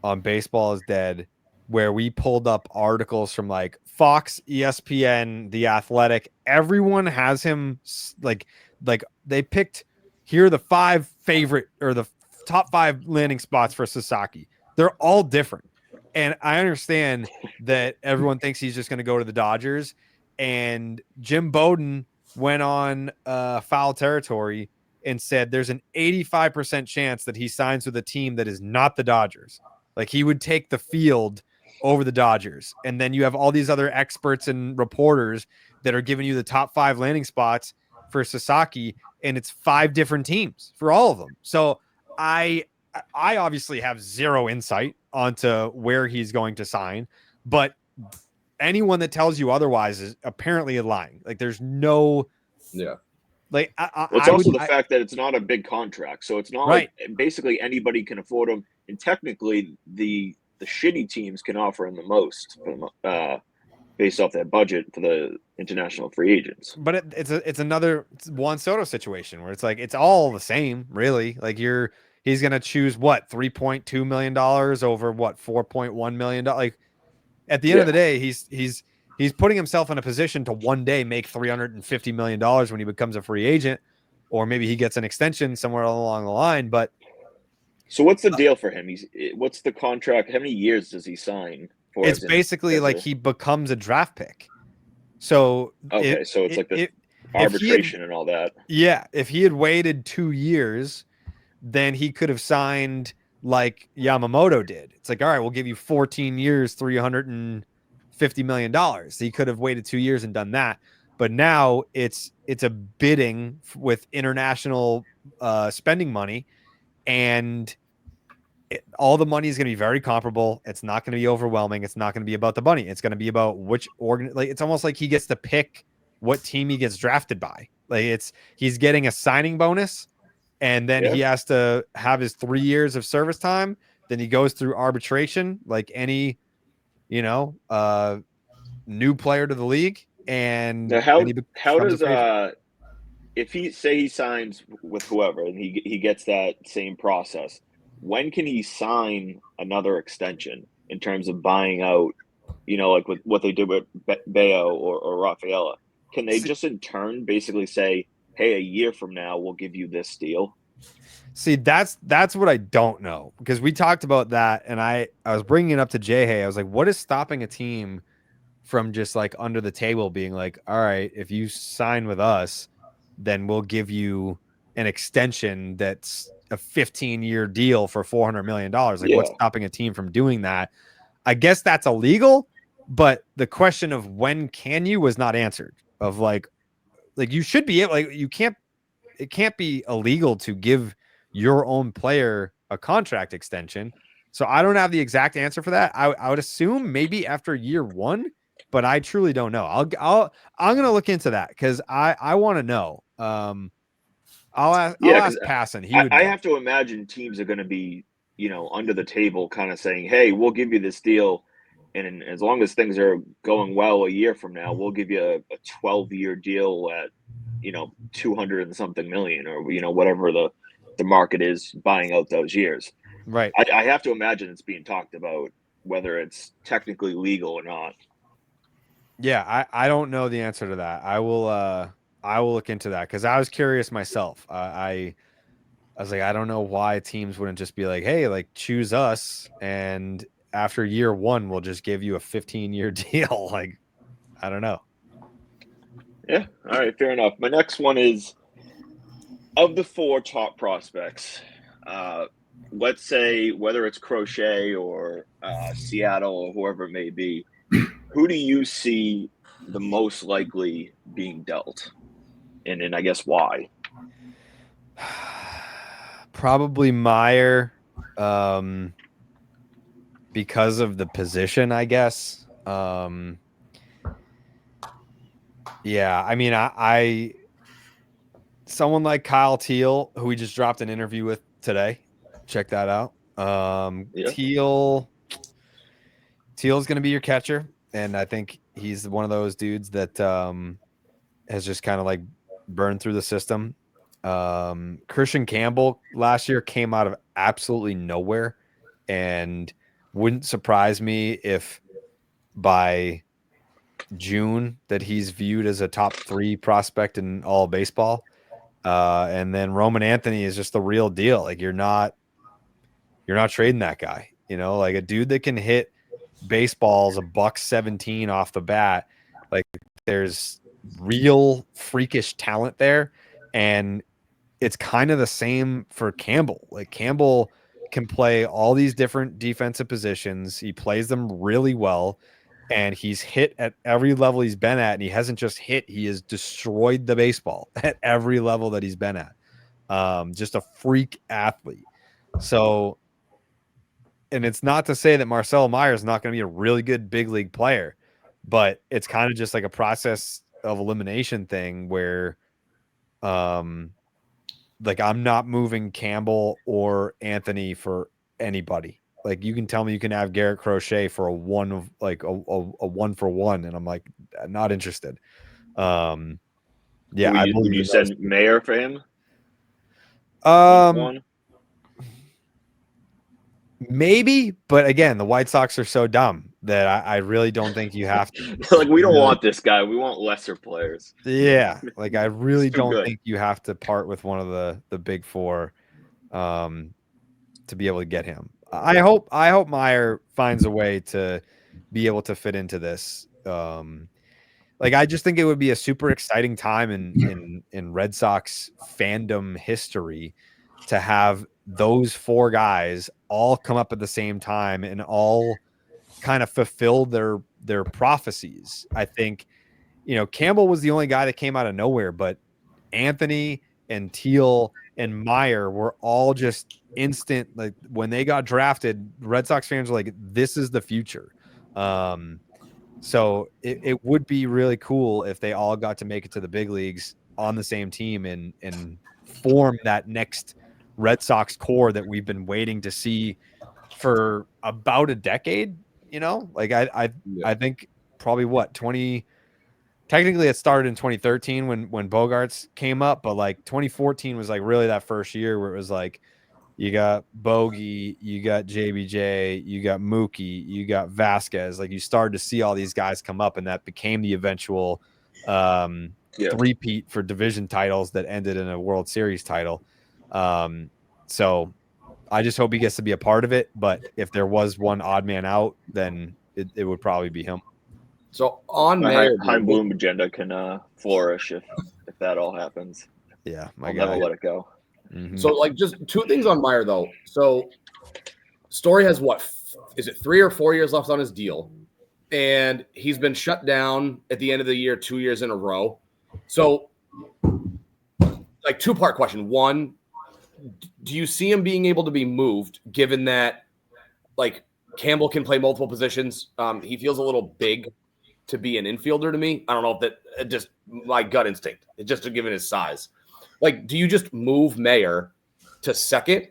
on Baseball is Dead, where we pulled up articles from like Fox, ESPN, The Athletic. Everyone has him like they picked, here are the 5 favorite or the top 5 landing spots for Sasaki. They're all different. And I understand that everyone thinks he's just going to go to the Dodgers. And Jim Bowden went on Foul Territory and said there's an 85% chance that he signs with a team that is not the Dodgers. Like he would take the field over the Dodgers. And then you have all these other experts and reporters that are giving you the top 5 landing spots for Sasaki, and it's 5 different teams for all of them. So I obviously have zero insight onto where he's going to sign, but anyone that tells you otherwise is apparently lying. Like there's no, like it's also the fact that it's not a big contract, so it's not right. Like basically anybody can afford him, and technically the shitty teams can offer him the most based off that budget for the international free agents. But it's another Juan Soto situation where it's like it's all the same, really. Like he's gonna choose what $3.2 million over what $4.1 million. Like at the end of the day, he's putting himself in a position to one day make $350 million when he becomes a free agent, or maybe he gets an extension somewhere along the line. But so what's the deal for him? What's the contract? How many years does he sign for? It's basically like he becomes a draft pick. So so it's like the arbitration and all that. Yeah, if he had waited 2 years, then he could have signed like Yamamoto did. It's like, all right, we'll give you 14 years, $350 million. He could have waited 2 years and done that. But now it's a bidding with international spending money, and all the money is going to be very comparable. It's not going to be overwhelming. It's not going to be about the money. It's going to be about which organ. Like it's almost like he gets to pick what team he gets drafted by. Like he's getting a signing bonus, and then he has to have his 3 years of service time. Then he goes through arbitration like any, new player to the league. And now how does if he signs with whoever and he gets that same process, when can he sign another extension in terms of buying out, like with what they did with Bayo or Rafaela? Can they just in turn basically say, hey, a year from now, we'll give you this deal? See, that's what I don't know, because we talked about that, and I was bringing it up to Jay Hay. I was like, what is stopping a team from just like under the table being like, all right, if you sign with us, then we'll give you an extension that's a 15-year deal for $400 million. Like what's stopping a team from doing that? I guess that's illegal, but the question of when can you was not answered. Of like you should be able, like you can't it can't be illegal to give your own player a contract extension. So I don't have the exact answer for that. I would assume maybe after year 1, but I truly don't know. I'm gonna look into that because I want to know. I'll ask Passon. He would. I have to imagine teams are going to be, under the table, kind of saying, "Hey, we'll give you this deal, and as long as things are going well a year from now, we'll give you a 12-year deal at, 200 and something million, or whatever the market is buying out those years." Right. I have to imagine it's being talked about, whether it's technically legal or not. Yeah, I don't know the answer to that. I will look into that because I was curious myself. I was like, I don't know why teams wouldn't just be like, hey, like choose us, and after year 1, we'll just give you a 15-year deal. Like, I don't know. Yeah. All right. Fair enough. My next one is, of the 4 top prospects, let's say whether it's Crochet or Seattle or whoever it may be, who do you see the most likely being dealt? And I guess why? Probably Meyer, because of the position, I guess. Yeah, I mean, I someone like Kyle Teal, who we just dropped an interview with today. Check that out. Yeah. Teal's going to be your catcher, and I think he's one of those dudes that has just kind of like burned through the system. Christian Campbell last year came out of absolutely nowhere, and wouldn't surprise me if by June that he's viewed as a top 3 prospect in all baseball. And then Roman Anthony is just the real deal. Like you're not trading that guy, like a dude that can hit baseballs $117 off the bat. Like there's real freakish talent there. And it's kind of the same for Campbell. Like Campbell can play all these different defensive positions. He plays them really well. And he's hit at every level he's been at, and he hasn't just hit, he has destroyed the baseball at every level that he's been at. Just a freak athlete. So, and it's not to say that Marcelo Meyer is not going to be a really good big league player, but it's kind of just like a process of elimination thing where, like I'm not moving Campbell or Anthony for anybody. Like you can tell me you can have Garrett Crochet for a 1-for-1, and I'm like not interested. Yeah, Would you send Mayer for him? Maybe, but again, the White Sox are so dumb that I really don't think you have to. Like we don't want this guy. We want lesser players. Yeah, like I really don't good. think you have to part with one of the big 4 to be able to get him. I hope Meyer finds a way to be able to fit into this. Like I just think it would be a super exciting time in Red Sox fandom history to have those 4 guys all come up at the same time and all kind of fulfill their prophecies. I think, Campbell was the only guy that came out of nowhere, but Anthony and Teal and Meyer were all just instant. Like when they got drafted, Red Sox fans were like, this is the future. So it would be really cool if they all got to make it to the big leagues on the same team and form that next Red Sox core that we've been waiting to see for about a decade. Like I think probably technically it started in 2013 when Bogarts came up, but like 2014 was like really that first year where it was like you got Bogey, you got JBJ, you got Mookie, you got Vasquez. Like you started to see all these guys come up, and that became the eventual three-peat for division titles that ended in a World Series title. So I just hope he gets to be a part of it. But if there was one odd man out, then it would probably be him. So on Mayer, High Bloom agenda can flourish if that all happens. Yeah, I'll never let it go. Mm-hmm. So, like, just 2 things on Meyer, though. So, Story has is it 3 or 4 years left on his deal? And he's been shut down at the end of the year 2 years in a row. So, like two-part question. One, do you see him being able to be moved given that like Campbell can play multiple positions? He feels a little big to be an infielder to me. I don't know if that just my gut instinct, just given his size. Like, do you just move Mayer to second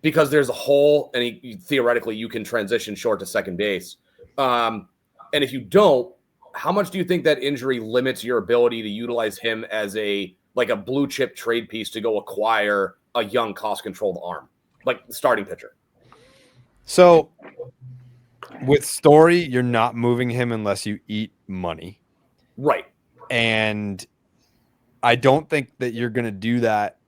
because there's a hole and theoretically you can transition short to second base? And if you don't, how much do you think that injury limits your ability to utilize him as a blue chip trade piece to go acquire a young cost controlled arm, like the starting pitcher? So with Story, you're not moving him unless you eat money. Right. And I don't think that you're going to do that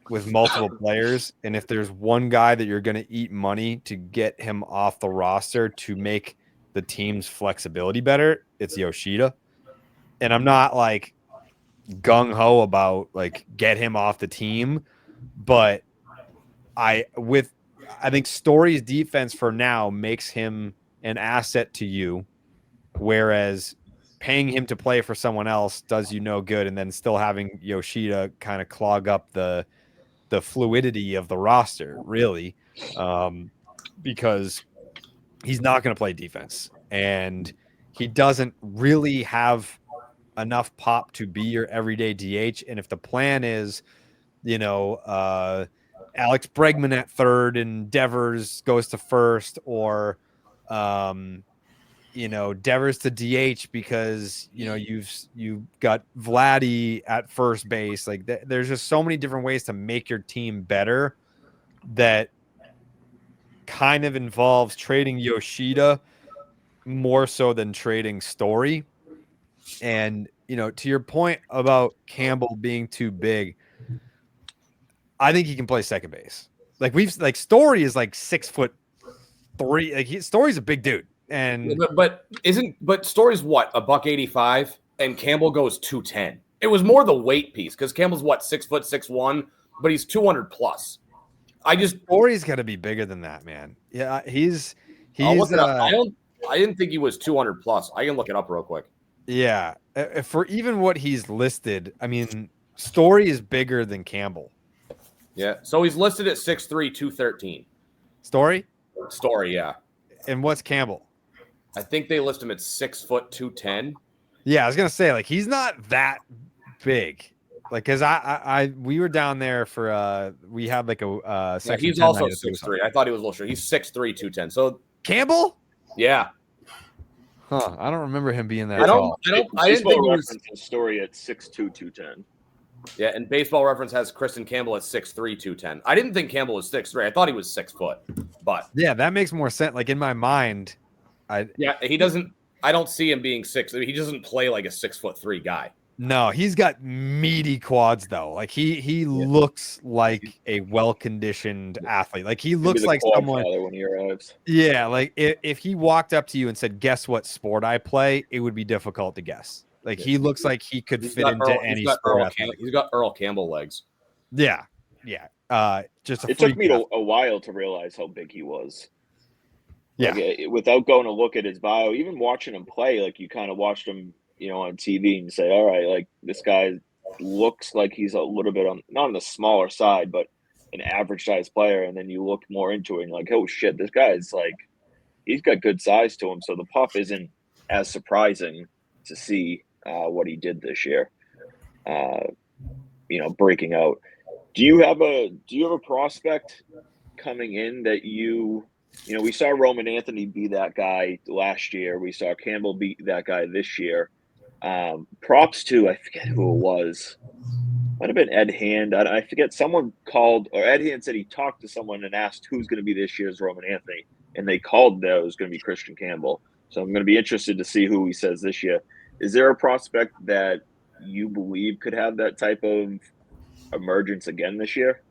with multiple players. And if there's one guy that you're going to eat money to get him off the roster to make the team's flexibility better, it's Yoshida. And I'm not like gung-ho about like get him off the team, but I think Story's defense for now makes him an asset to you, whereas paying him to play for someone else does you no good, and then still having Yoshida kind of clog up the fluidity of the roster, really, because he's not going to play defense, and he doesn't really have enough pop to be your everyday DH. And if the plan is, Alex Bregman at third and Devers goes to first, or Devers to DH because you've got Vladdy at first base. Like there's just so many different ways to make your team better that kind of involves trading Yoshida more so than trading Story. And to your point about Campbell being too big, I think he can play second base. Like Story is like 6'3". Like Story's a big dude. And but Story's what, $185, and Campbell goes 210. It was more the weight piece because Campbell's what, 6'6'1", but he's 200 plus. Story's got to be bigger than that, man. Yeah, he's. I'll look it up. I didn't think he was 200 plus. I can look it up real quick. Yeah, for even what he's listed, I mean, Story is bigger than Campbell. Yeah, so he's listed at 6'3", 213. Story, yeah. And what's Campbell? I think they list him at 6 foot 210. Yeah, I was gonna say like he's not that big. Like, cause we were down there for we had like a section. He's also 6'3". I thought he was a little short. He's 6'3", 210. So Campbell? Yeah. Huh. I don't remember him being that tall. I didn't think he was Story at 6'2", 210. Yeah, and Baseball Reference has Kristen Campbell at 6'3", 210. I didn't think Campbell was 6'3". I thought he was 6 foot. But yeah, that makes more sense. Like in my mind, he doesn't. I don't see him being 6. I mean, he doesn't play like a 6'3" guy. No, he's got meaty quads though. Like he looks like a well-conditioned athlete. Like he looks like someone when he arrives. Yeah, like if he walked up to you and said, "Guess what sport I play?" it would be difficult to guess. Like he looks like he could fit into any sport. He's got Earl Campbell legs. Yeah. Just it took me a while to realize how big he was. Yeah, like, without going to look at his bio, even watching him play, like you kind of watched him, on TV and say, all right, like this guy looks like he's a little bit not on the smaller side, but an average size player. And then you look more into it and you're like, oh shit, this guy's like, he's got good size to him. So the pop isn't as surprising to see what he did this year, breaking out. Do you have a prospect coming in that we saw Roman Anthony be that guy last year. We saw Campbell be that guy this year. Props to, I forget who it was. Might have been Ed Hand. I forget. Someone called, or Ed Hand said he talked to someone and asked who's going to be this year's Roman Anthony. And they called that it was going to be Christian Campbell. So I'm going to be interested to see who he says this year. Is there a prospect that you believe could have that type of emergence again this year?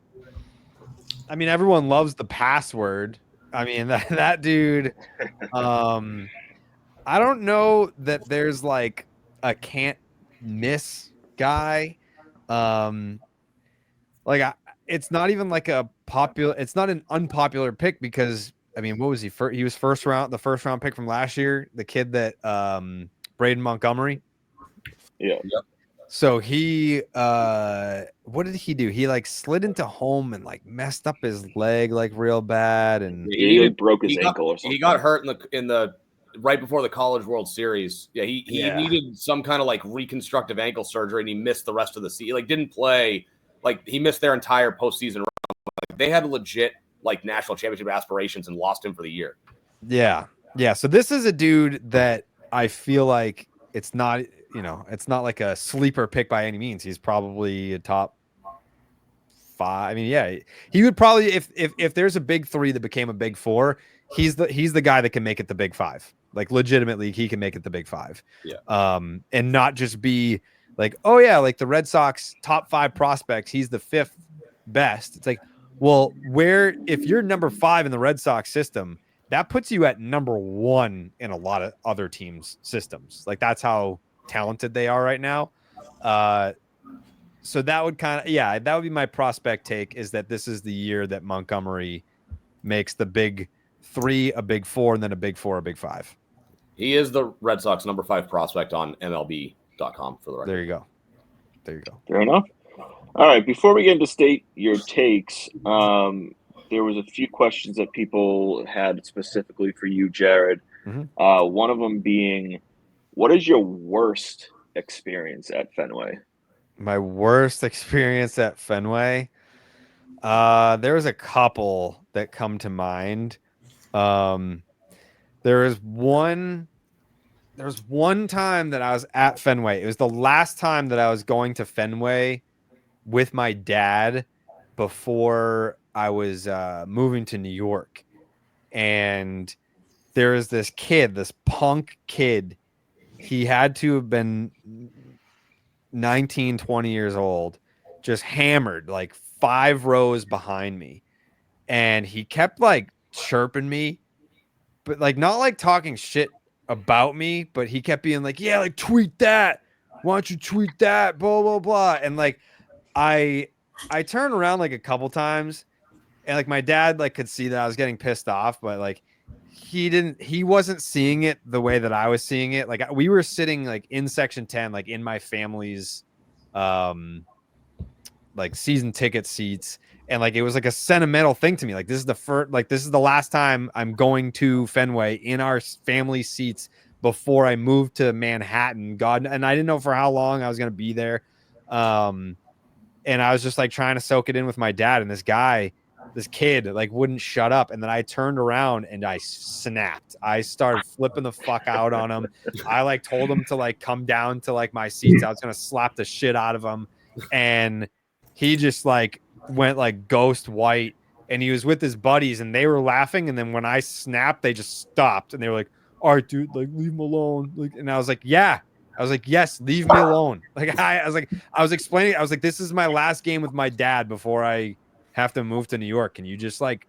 I mean, everyone loves the password. I mean, that dude, I don't know that there's like a can't miss guy. It's not even like it's not an unpopular pick because, I mean, what was he? He was the first round pick from last year, the kid that Braden Montgomery. Yeah. Yep. So he what did he do? He like slid into home and like messed up his leg like real bad, and Yeah, he like broke his ankle or something. He got hurt in the right before the College World Series. Yeah, he needed some kind of like reconstructive ankle surgery, and he missed the rest of the season. Like didn't play. Like he missed their entire postseason run. Like, they had legit like national championship aspirations and lost him for the year. Yeah. So this is a dude that I feel like it's not, it's not like a sleeper pick by any means. He's probably a top 5. I mean, yeah, he would probably, if there's a big 3 that became a big 4, he's the guy that can make it the big 5. Like legitimately, he can make it the big 5. Yeah. And not just be like, oh yeah, like the Red Sox top 5 prospects, he's the 5th best. It's like, well, if you're number 5 in the Red Sox system, that puts you at number 1 in a lot of other teams' systems. Like that's how talented they are right now. So that would that would be my prospect take, is that this is the year that Montgomery makes the big 3 a big 4, and then a big 4 a big 5. He is the Red Sox number 5 prospect on MLB.com for the record. There you go. Fair enough. All right, before we get into state your takes, there was a few questions that people had specifically for you, Jared. Mm-hmm. One of them being, what is your worst experience at Fenway? My worst experience at Fenway? There was a couple that come to mind. There was one time that I was at Fenway. It was the last time that I was going to Fenway with my dad before I was moving to New York. And there was this kid, this punk kid. He had to have been 19, 20 years old, just hammered like 5 rows behind me. And he kept like chirping me, but like not like talking shit about me, but he kept being like, yeah, like tweet that. Why don't you tweet that? Blah, blah, blah. And like, I turned around like a couple times, and like my dad like could see that I was getting pissed off, but like he wasn't seeing it the way that I was seeing it. Like we were sitting like in section 10, like in my family's like season ticket seats, and like it was like a sentimental thing to me. Like this is the last time I'm going to Fenway in our family seats before I moved to Manhattan. God, and I didn't know for how long I was going to be there. And I was just like trying to soak it in with my dad, and this kid like wouldn't shut up. And then I turned around and I snapped. I started flipping the fuck out on him. I like told him to like come down to like my seats. I was going to slap the shit out of him. And he just like went like ghost white, and he was with his buddies and they were laughing. And then when I snapped, they just stopped and they were like, all right, dude, like leave him alone. Like, and I was like, yeah. I was like, yes, leave me alone. Like I was explaining, I was like, this is my last game with my dad before I have to move to New York. Can you just like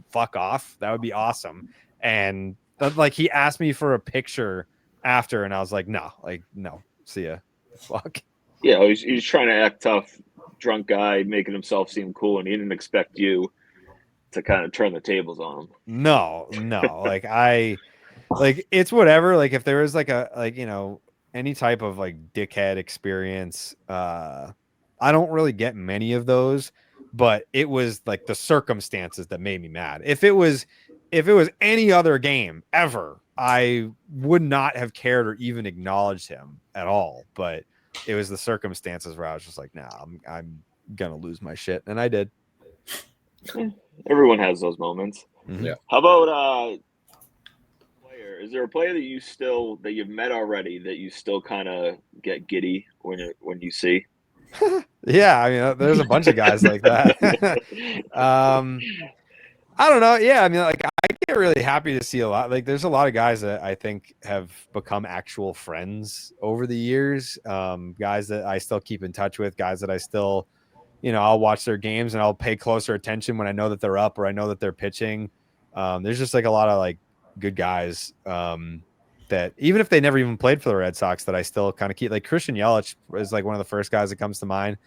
fuck off? That would be awesome. And like he asked me for a picture after, and I was like, no, see ya. Fuck. Yeah, he's trying to act tough, drunk guy, making himself seem cool, and he didn't expect you to kind of turn the tables on him. No, like it's whatever. Like if there was like any type of like dickhead experience, I don't really get many of those, but it was like the circumstances that made me mad. If it was any other game ever, I would not have cared or even acknowledged him at all. But it was the circumstances where I was just like, nah, I'm gonna lose my shit, and I did. Everyone has those moments. Mm-hmm. Yeah. How about player? Is there a player that you've met already that you still kind of get giddy when you see? Yeah, I mean, there's a bunch of guys like that. I don't know. Yeah, I mean, like I get really happy to see a lot. Like, there's a lot of guys that I think have become actual friends over the years. Guys that I still keep in touch with. Guys that I still, I'll watch their games and I'll pay closer attention when I know that they're up or I know that they're pitching. There's just like a lot of like good guys that even if they never even played for the Red Sox, that I still kind of keep. Like Christian Yelich is like one of the first guys that comes to mind.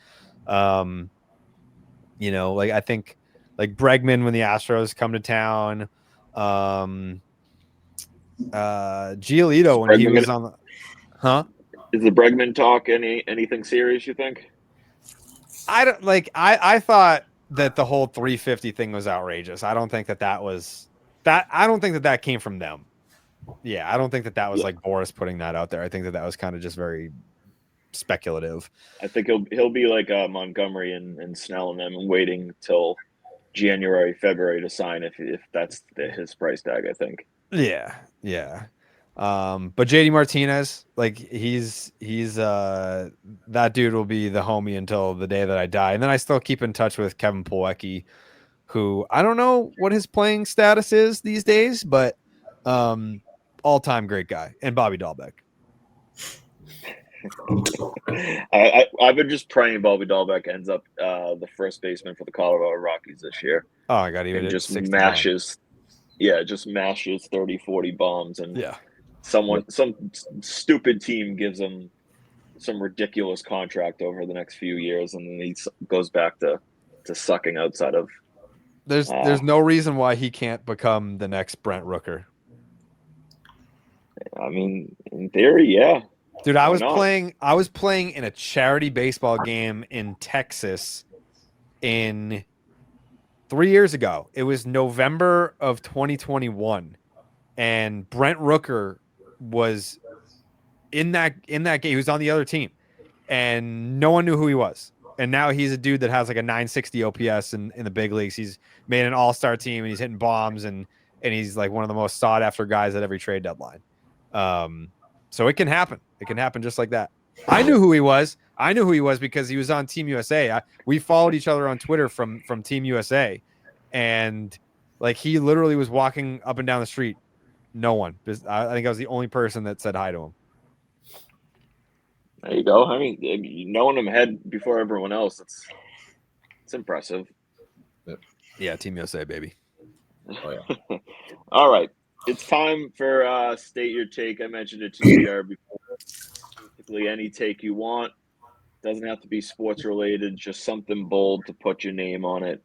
Like I think like Bregman when the Astros come to town. Giolito when he was on the Is the Bregman talk anything serious, you think? I don't like. I thought that the whole 350 thing was outrageous. I don't think that was that. I don't think that came from them. Yeah, I don't think that was like Boris putting that out there. I think that was kind of just very speculative. I think he'll be like Montgomery and Snell and them, and waiting till January, February to sign if that's his price tag. I think. Yeah. But JD Martinez, like he's that dude will be the homie until the day that I die. And then I still keep in touch with Kevin Plawecki, who I don't know what his playing status is these days, but all-time great guy, and Bobby Dahlbeck. I've been just praying Bobby Dahlbeck ends up the first baseman for the Colorado Rockies this year. Oh my god, he and just mashes 30, 40 bombs, and some stupid team gives him some ridiculous contract over the next few years, and then he goes back to sucking outside of. There's no reason why he can't become the next Brent Rooker. I mean, in theory, yeah. Dude, I was playing in a charity baseball game in Texas in 3 years ago. It was November of 2021, and Brent Rooker was in that game. He was on the other team, and no one knew who he was. And now he's a dude that has like a 960 OPS in the big leagues. He's made an all-star team, and he's hitting bombs, and he's like one of the most sought-after guys at every trade deadline. So it can happen. It can happen just like that. I knew who he was. Because he was on Team USA. We followed each other on Twitter from Team USA, and like he literally was walking up and down the street. No one. I think I was the only person that said hi to him. There you go. I mean, knowing him ahead before everyone else, it's impressive. Yeah, Team USA, baby. Oh yeah. All right. It's time for State Your Take. I mentioned it to you, Jared, before. Basically, any take you want. Doesn't have to be sports related, just something bold to put your name on it.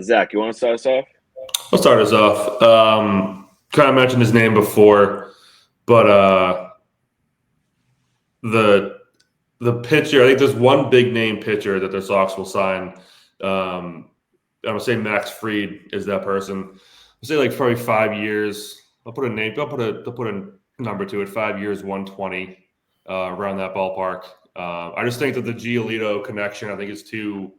Zach, you want to start us off? I'll start us off. Kind of mentioned his name before, but the pitcher, I think there's one big name pitcher that the Sox will sign. I'm going to say Max Fried is that person. I'll say like probably 5 years. I'll put a number to it. 5 years, 120, around that ballpark. I just think that the Giolito connection, I think is too.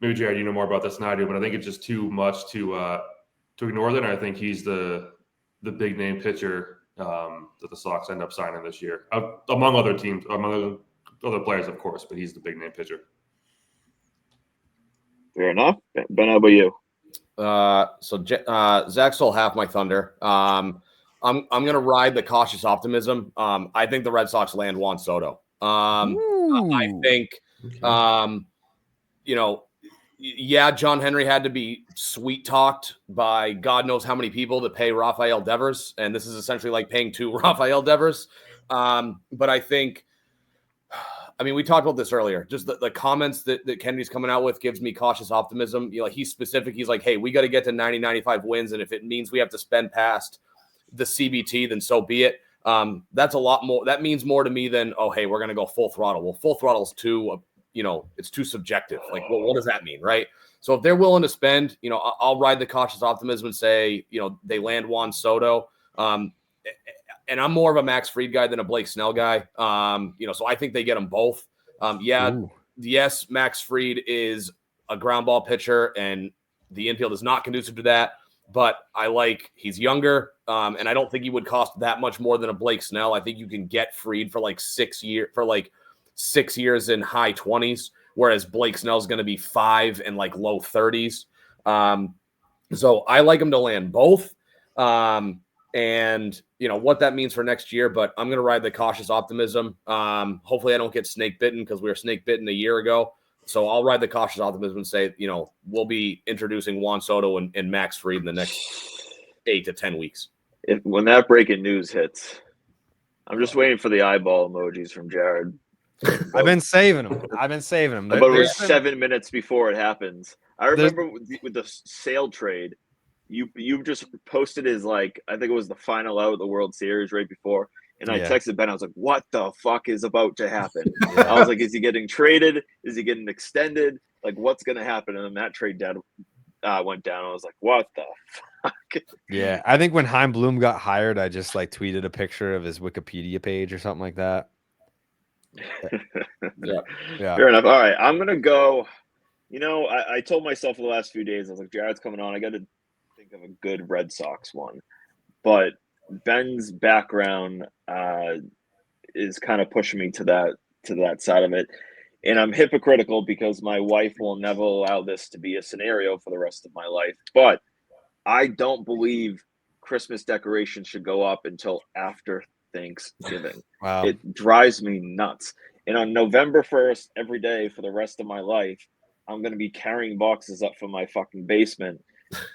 Maybe Jared, you know more about this than I do, but I think it's just too much to ignore that. And I think he's the big name pitcher that the Sox end up signing this year, among other teams, among other players, of course. But he's the big name pitcher. Fair enough. Ben, how about you? So Zach stole half my thunder. I'm gonna ride the cautious optimism. I think the Red Sox land Juan Soto. I think, John Henry had to be sweet talked by God knows how many people to pay Rafael Devers, and this is essentially like paying two Rafael Devers. But I think, we talked about this earlier. Just the comments that Kennedy's coming out with gives me cautious optimism. He's specific. He's like, hey, we got to get to 90, 95 wins, and if it means we have to spend past the CBT, then so be it. That's a lot more. That means more to me than, oh, hey, we're going to go full throttle. Well, full throttle is too, it's too subjective. Like, well, what does that mean, right? So if they're willing to spend, I'll ride the cautious optimism and say, they land Juan Soto. And I'm more of a Max Fried guy than a Blake Snell guy. So I think they get them both. Yes, Max Fried is a ground ball pitcher, and the infield is not conducive to that. But he's younger, and I don't think he would cost that much more than a Blake Snell. I think you can get Fried for 6 years in high 20s, whereas Blake Snell's going to be 5 and low 30s. So I like him to land both. And what that means for next year, but I'm going to ride the cautious optimism. Hopefully I don't get snake bitten, because we were snake bitten a year ago. So I'll ride the cautious optimism and say, we'll be introducing Juan Soto and Max Fried in the next 8 to 10 weeks. When that breaking news hits, I'm just waiting for the eyeball emojis from Jared. I've been saving them. About 7 minutes before it happens. I remember with the Sale trade, you just posted his I think it was the final out of the World Series right before, And I Yeah. texted Ben. I was like, "What the fuck is about to happen?" Yeah. I was like, "Is he getting traded? Is he getting extended? Like, what's going to happen?" And then that trade went down. I was like, "What the fuck?" Yeah, I think when Heim Bloom got hired, I just like tweeted a picture of his Wikipedia page or something like that. Yeah. Fair enough. All right, I'm gonna go. I told myself the last few days, I was like, Jared's coming on. I got to think of a good Red Sox one. But Ben's background is kind of pushing me to that side of it. And I'm hypocritical because my wife will never allow this to be a scenario for the rest of my life. But I don't believe Christmas decorations should go up until after Thanksgiving. Wow. It drives me nuts. And on November 1st, every day for the rest of my life, I'm going to be carrying boxes up from my fucking basement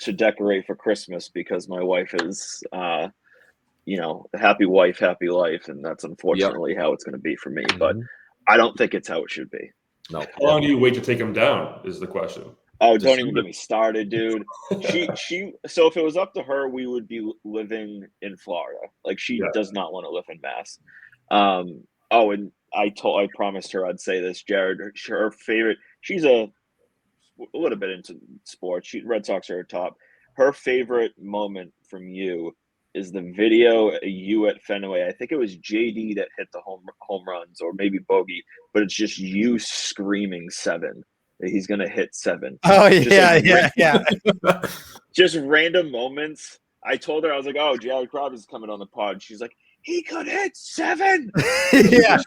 to decorate for Christmas because my wife is, happy wife, happy life. And that's unfortunately how it's going to be for me. But I don't think it's how it should be. No. How long do you wait to take them down is the question. Oh, don't even get me started, dude. So if it was up to her, we would be living in Florida. Like she does not want to live in Mass. And I promised her I'd say this, Jared. Her favorite. She's a little bit into sports. Red Sox are her top. Her favorite moment from you is the video of you at Fenway. I think it was JD that hit the home runs, or maybe Bogey, but it's just you screaming 7. That he's gonna hit 7. Oh Just yeah. Just random moments. I told her, I was like, "Oh, Jared Carrabis is coming on the pod." She's like, "He could hit 7." Yeah.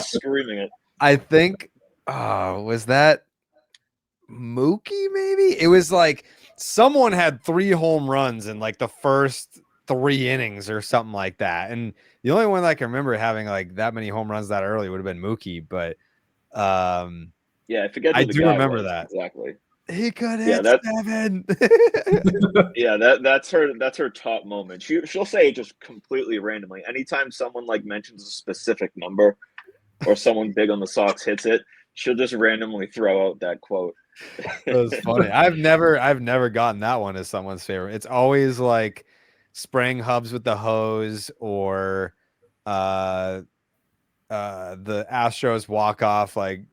Screaming it. I think was that Mookie? Maybe it was like someone had 3 home runs in like the first 3 innings or something like that. And the only one that I can remember having like that many home runs that early would have been Mookie, but yeah, I forget. I do remember that exactly. He could hit 7. Yeah, that's her top moment. She'll say it just completely randomly. Anytime someone like mentions a specific number or someone big on the Sox hits it, she'll just randomly throw out that quote. That was funny. I've never gotten that one as someone's favorite. It's always like spraying hubs with the hose or the Astros walk off like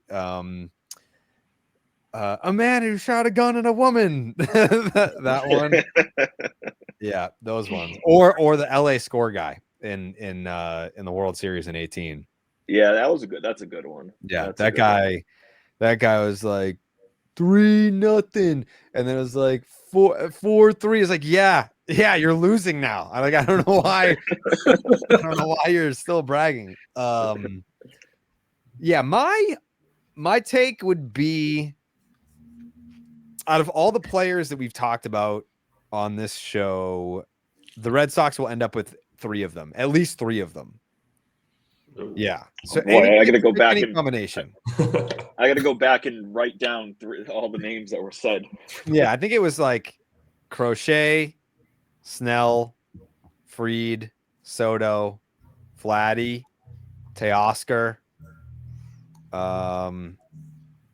a man who shot a gun at a woman. that one. Yeah, those ones. Or the LA score guy in the World Series in 18. Yeah, that's a good one. Yeah, that guy was like 3-0, and then it was like 4-3. It's like, yeah, you're losing now. I don't know why. I don't know why you're still bragging. Yeah, my take would be, out of all the players that we've talked about on this show, the Red Sox will end up with 3 of them, at least 3 of them. Yeah. So I got to go back and combination. I got to go back and write down all the names that were said. Yeah, I think it was like Crochet, Snell, Fried, Soto, Vladdy, Teoscar.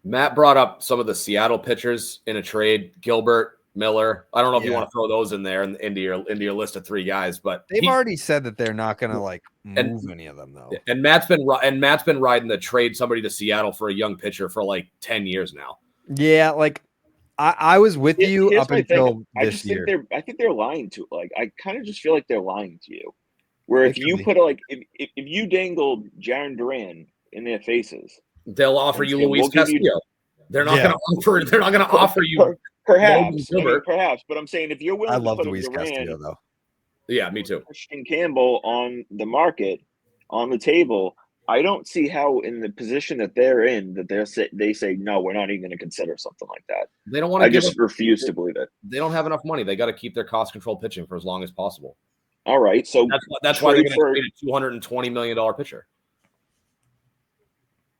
Matt brought up some of the Seattle pitchers in a trade. Gilbert, Miller. I don't know if you want to throw those in there into your list of 3 guys, but they've already said that they're not going to like move any of them though. And Matt's been riding the trade somebody to Seattle for a young pitcher for like 10 years now. Yeah, like I was with you up until this year. I think they're lying to. Like, I kind of just feel like they're lying to you. Where if you put if you dangled Jaron Duran in their faces, they'll offer you Luis Castillo. They're not going to offer. They're not going to offer you. Perhaps, but I'm saying if you're willing to put Luis Duran, Castillo though. Yeah, me too. Christian Campbell on the market, on the table, I don't see how in the position that they're in that they say no, we're not even going to consider something like that. They don't want to. I just refuse to believe it. They don't have enough money. They got to keep their cost control pitching for as long as possible. All right, so that's why they're going to trade a $220 million pitcher.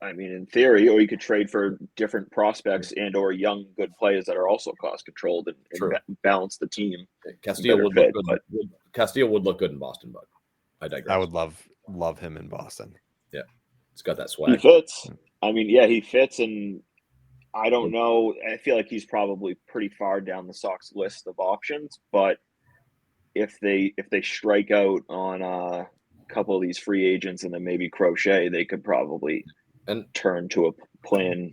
I mean, in theory, or you could trade for different prospects and or young good players that are also cost controlled and balance the team. Castillo would look good. Castillo would look good in Boston, but I digress. I would love him in Boston. Yeah, he's got that swag. He fits. I mean, yeah, he fits, and I don't know. I feel like he's probably pretty far down the Sox list of options, but if they strike out on couple of these free agents and then maybe Crochet, they could probably And turn to a plan